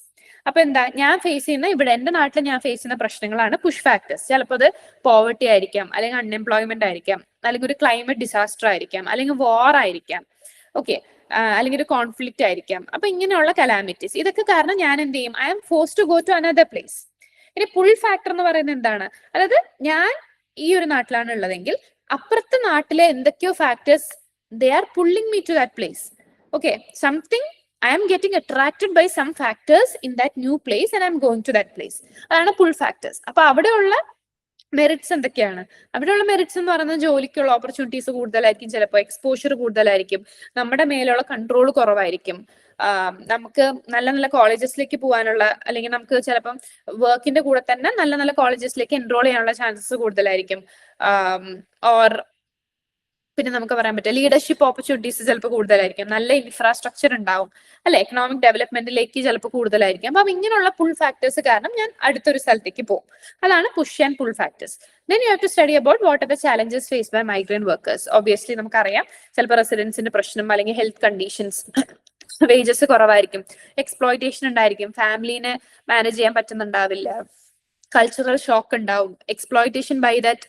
അപ്പൊ എന്താ ഞാൻ ഫേസ് ചെയ്യുന്ന, ഇവിടെ എന്റെ നാട്ടിൽ ഞാൻ ഫേസ് ചെയ്യുന്ന പ്രശ്നങ്ങളാണ് പുഷ് ഫാക്ടേഴ്സ്. ചിലപ്പോൾ അത് പോവർട്ടി ആയിരിക്കാം, അല്ലെങ്കിൽ അൺഎംപ്ലോയ്മെന്റ് ആയിരിക്കാം, അല്ലെങ്കിൽ ഒരു ക്ലൈമറ്റ് ഡിസാസ്റ്റർ ആയിരിക്കാം, അല്ലെങ്കിൽ വാർ ആയിരിക്കാം, ഓക്കെ, അല്ലെങ്കിൽ ഒരു കോൺഫ്ലിക്റ്റ് ആയിരിക്കാം. അപ്പൊ ഇങ്ങനെയുള്ള കലാമിറ്റീസ്, ഇതൊക്കെ കാരണം ഞാൻ എന്ത് ചെയ്യും, I am force to go to another place. ഇനി പുൾ ഫാക്ടർ എന്ന് പറയുന്നത് എന്താണ്, അതായത് ഞാൻ ഈ ഒരു നാട്ടിലാണ് ഉള്ളതെങ്കിൽ അപ്പുറത്തെ നാട്ടിലെ എന്തൊക്കെയോ factors they are pulling me to that place. Okay, something I am getting attracted by some factors in that new place and I am going to that place. അതാണ് പുൾ ഫാക്ടേഴ്സ്. അപ്പൊ അവിടെയുള്ള മെറിറ്റ്സ് എന്തൊക്കെയാണ്, അവിടെയുള്ള merits എന്ന് പറയുന്നത് ജോലിക്കുള്ള opportunities കൂടുതലായിരിക്കും, ചിലപ്പോൾ exposure കൂടുതലായിരിക്കും, നമ്മുടെ മേലുള്ള കൺട്രോൾ കുറവായിരിക്കും, നമുക്ക് നല്ല നല്ല കോളേജസിലേക്ക് പോകാനുള്ള, അല്ലെങ്കിൽ നമുക്ക് ചിലപ്പം വർക്കിന്റെ കൂടെ തന്നെ നല്ല നല്ല കോളേജസിലേക്ക് എൻറോൾ ചെയ്യാനുള്ള ചാൻസസ് കൂടുതലായിരിക്കും. ഓർ പിന്നെ നമുക്ക് പറയാൻ പറ്റും ലീഡർഷിപ്പ് ഓപ്പർച്യൂണിറ്റീസ് ചിലപ്പോൾ കൂടുതലായിരിക്കും, നല്ല ഇൻഫ്രാസ്ട്രക്ചർ ഉണ്ടാവും അല്ലെ, എക്കണോമിക് ഡെവലപ്മെന്റിലേക്ക് ചിലപ്പോൾ കൂടുതലായിരിക്കും. അപ്പൊ ഇങ്ങനെയുള്ള പുൾ ഫാക്ടേഴ്സ് കാരണം ഞാൻ അടുത്തൊരു സ്ഥലത്തേക്ക് പോകും. അതാണ് push and pull factors. Then you have to study about what are the challenges faced by migrant workers. Obviously നമുക്കറിയാം ചിലപ്പോൾ റെസിഡൻസിന്റെ പ്രശ്നം, അല്ലെങ്കിൽ ഹെൽത്ത് കണ്ടീഷൻസ്, വേജസ് കുറവായിരിക്കും, എക്സ്പ്ലോയിറ്റേഷൻ ഉണ്ടായിരിക്കും, ഫാമിലിനെ മാനേജ് ചെയ്യാൻ പറ്റുന്നുണ്ടാവില്ല, കൾച്ചറൽ ഷോക്ക് ഉണ്ടാവും, exploitation by that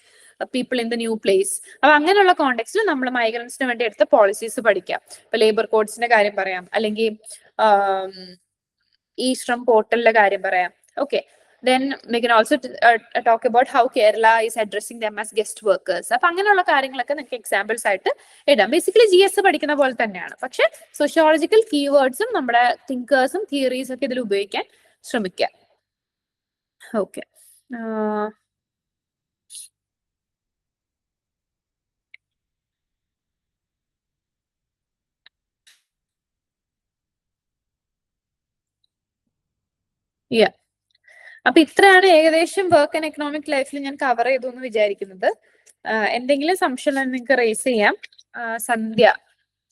people in the new place. അപ്പൊ അങ്ങനെയുള്ള കോണ്ടെക്സ്റ്റിൽ നമ്മൾ മൈഗ്രൻസിന് വേണ്ടി എടുത്ത പോളിസീസ് പഠിക്കാം. ഇപ്പൊ ലേബർ കോഡ്സിന്റെ കാര്യം പറയാം, അല്ലെങ്കിൽ ഈ ശ്രം പോർട്ടലിന്റെ കാര്യം പറയാം. Okay, then we can also talk about how Kerala is addressing them as guest workers. അപ്പൊ അങ്ങനെയുള്ള കാര്യങ്ങളൊക്കെ നിങ്ങൾക്ക് എക്സാമ്പിൾസ് ആയിട്ട് ഇടാം. ബേസിക്കലി GS പഠിക്കുന്ന പോലെ തന്നെയാണ്, പക്ഷെ സോഷ്യോളജിക്കൽ കീവേഡ്സും നമ്മുടെ തിങ്കേഴ്സും തിയറീസും ഒക്കെ ഇതിൽ ഉപയോഗിക്കാൻ ശ്രമിക്കാം. ഓക്കെ, അപ്പൊ ഇത്രയാണ് ഏകദേശം വർക്ക് ആൻഡ് എക്കണോമിക് ലൈഫിൽ ഞാൻ കവർ ചെയ്തു എന്ന് വിചാരിക്കുന്നത്. എന്തെങ്കിലും സംശയം നിങ്ങൾക്ക് റേസ് ചെയ്യാം.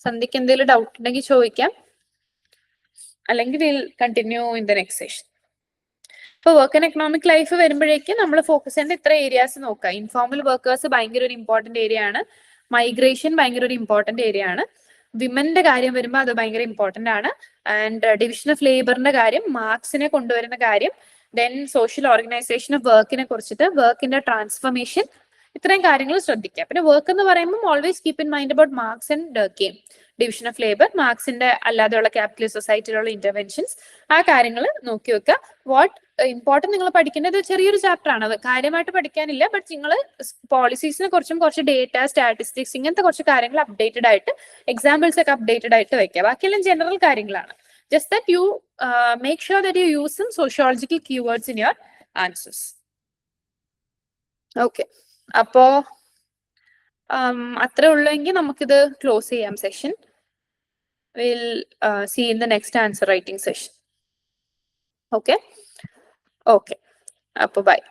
സന്ധ്യക്ക് എന്തെങ്കിലും ഡൗട്ട് ഉണ്ടെങ്കിൽ ചോദിക്കാം, അല്ലെങ്കിൽ will continue in the next session. ഇപ്പൊ വർക്ക് ആൻഡ് എക്കണോമിക് ലൈഫ് വരുമ്പോഴേക്കും നമ്മൾ ഫോക്കസ് ചെയ്യേണ്ട ഇത്ര ഏരിയാസ് നോക്കാം. ഇൻഫോർമൽ വർക്കേഴ്സ് ഭയങ്കര ഒരു ഇമ്പോർട്ടന്റ് ഏരിയ ആണ്, മൈഗ്രേഷൻ ഭയങ്കര ഒരു ഇമ്പോർട്ടന്റ് ഏരിയ ആണ്, വിമന്റെ കാര്യം വരുമ്പോൾ അത് ഭയങ്കര ഇമ്പോർട്ടന്റ് ആണ്. ആൻഡ് ഡിവിഷൻ ഓഫ് ലേബറിന്റെ കാര്യം, മാർക്സിനെ കൊണ്ടുവരുന്ന കാര്യം, ദെൻ സോഷ്യൽ ഓർഗനൈസേഷൻ ഓഫ് വർക്കിനെ കുറിച്ചിട്ട്, വർക്കിന്റെ ട്രാൻസ്ഫർമേഷൻ, ഇത്രയും കാര്യങ്ങൾ ശ്രദ്ധിക്കുക. പിന്നെ വർക്ക് എന്ന് പറയുമ്പോൾ always keep in mind about Marx and game. Division of labour, മാർക്സിന്റെ അല്ലാതെയുള്ള ക്യാപിറ്റലിസ്റ്റ് സൊസൈറ്റിയിലുള്ള ഇന്റർവെൻഷൻസ്, ആ കാര്യങ്ങൾ നോക്കി വെക്കുക. വാട്ട് ഇമ്പോർട്ടന്റ് നിങ്ങൾ പഠിക്കേണ്ടത് ചെറിയൊരു ചാപ്റ്റർ ആണ്, അത് കാര്യമായിട്ട് പഠിക്കാനില്ല. ബട്ട് നിങ്ങൾ പോളിസീസിനെ കുറിച്ചും കുറച്ച് ഡേറ്റ, സ്റ്റാറ്റിസ്റ്റിക്സ്, ഇങ്ങനത്തെ കുറച്ച് കാര്യങ്ങൾ അപ്ഡേറ്റഡ് ആയിട്ട്, എക്സാമ്പിൾസ് ഒക്കെ അപ്ഡേറ്റഡ് ആയിട്ട് വെക്കുക. ബാക്കിയെല്ലാം ജനറൽ കാര്യങ്ങളാണ്. Just that you make sure that you use some sociological keywords in your answers. Okay, അപ്പോ അത്രേ ഉള്ളെങ്കിൽ നമുക്കിത് ക്ലോസ് ചെയ്യാം session. We'll see in the next answer writing session. Okay. Okay. Bye.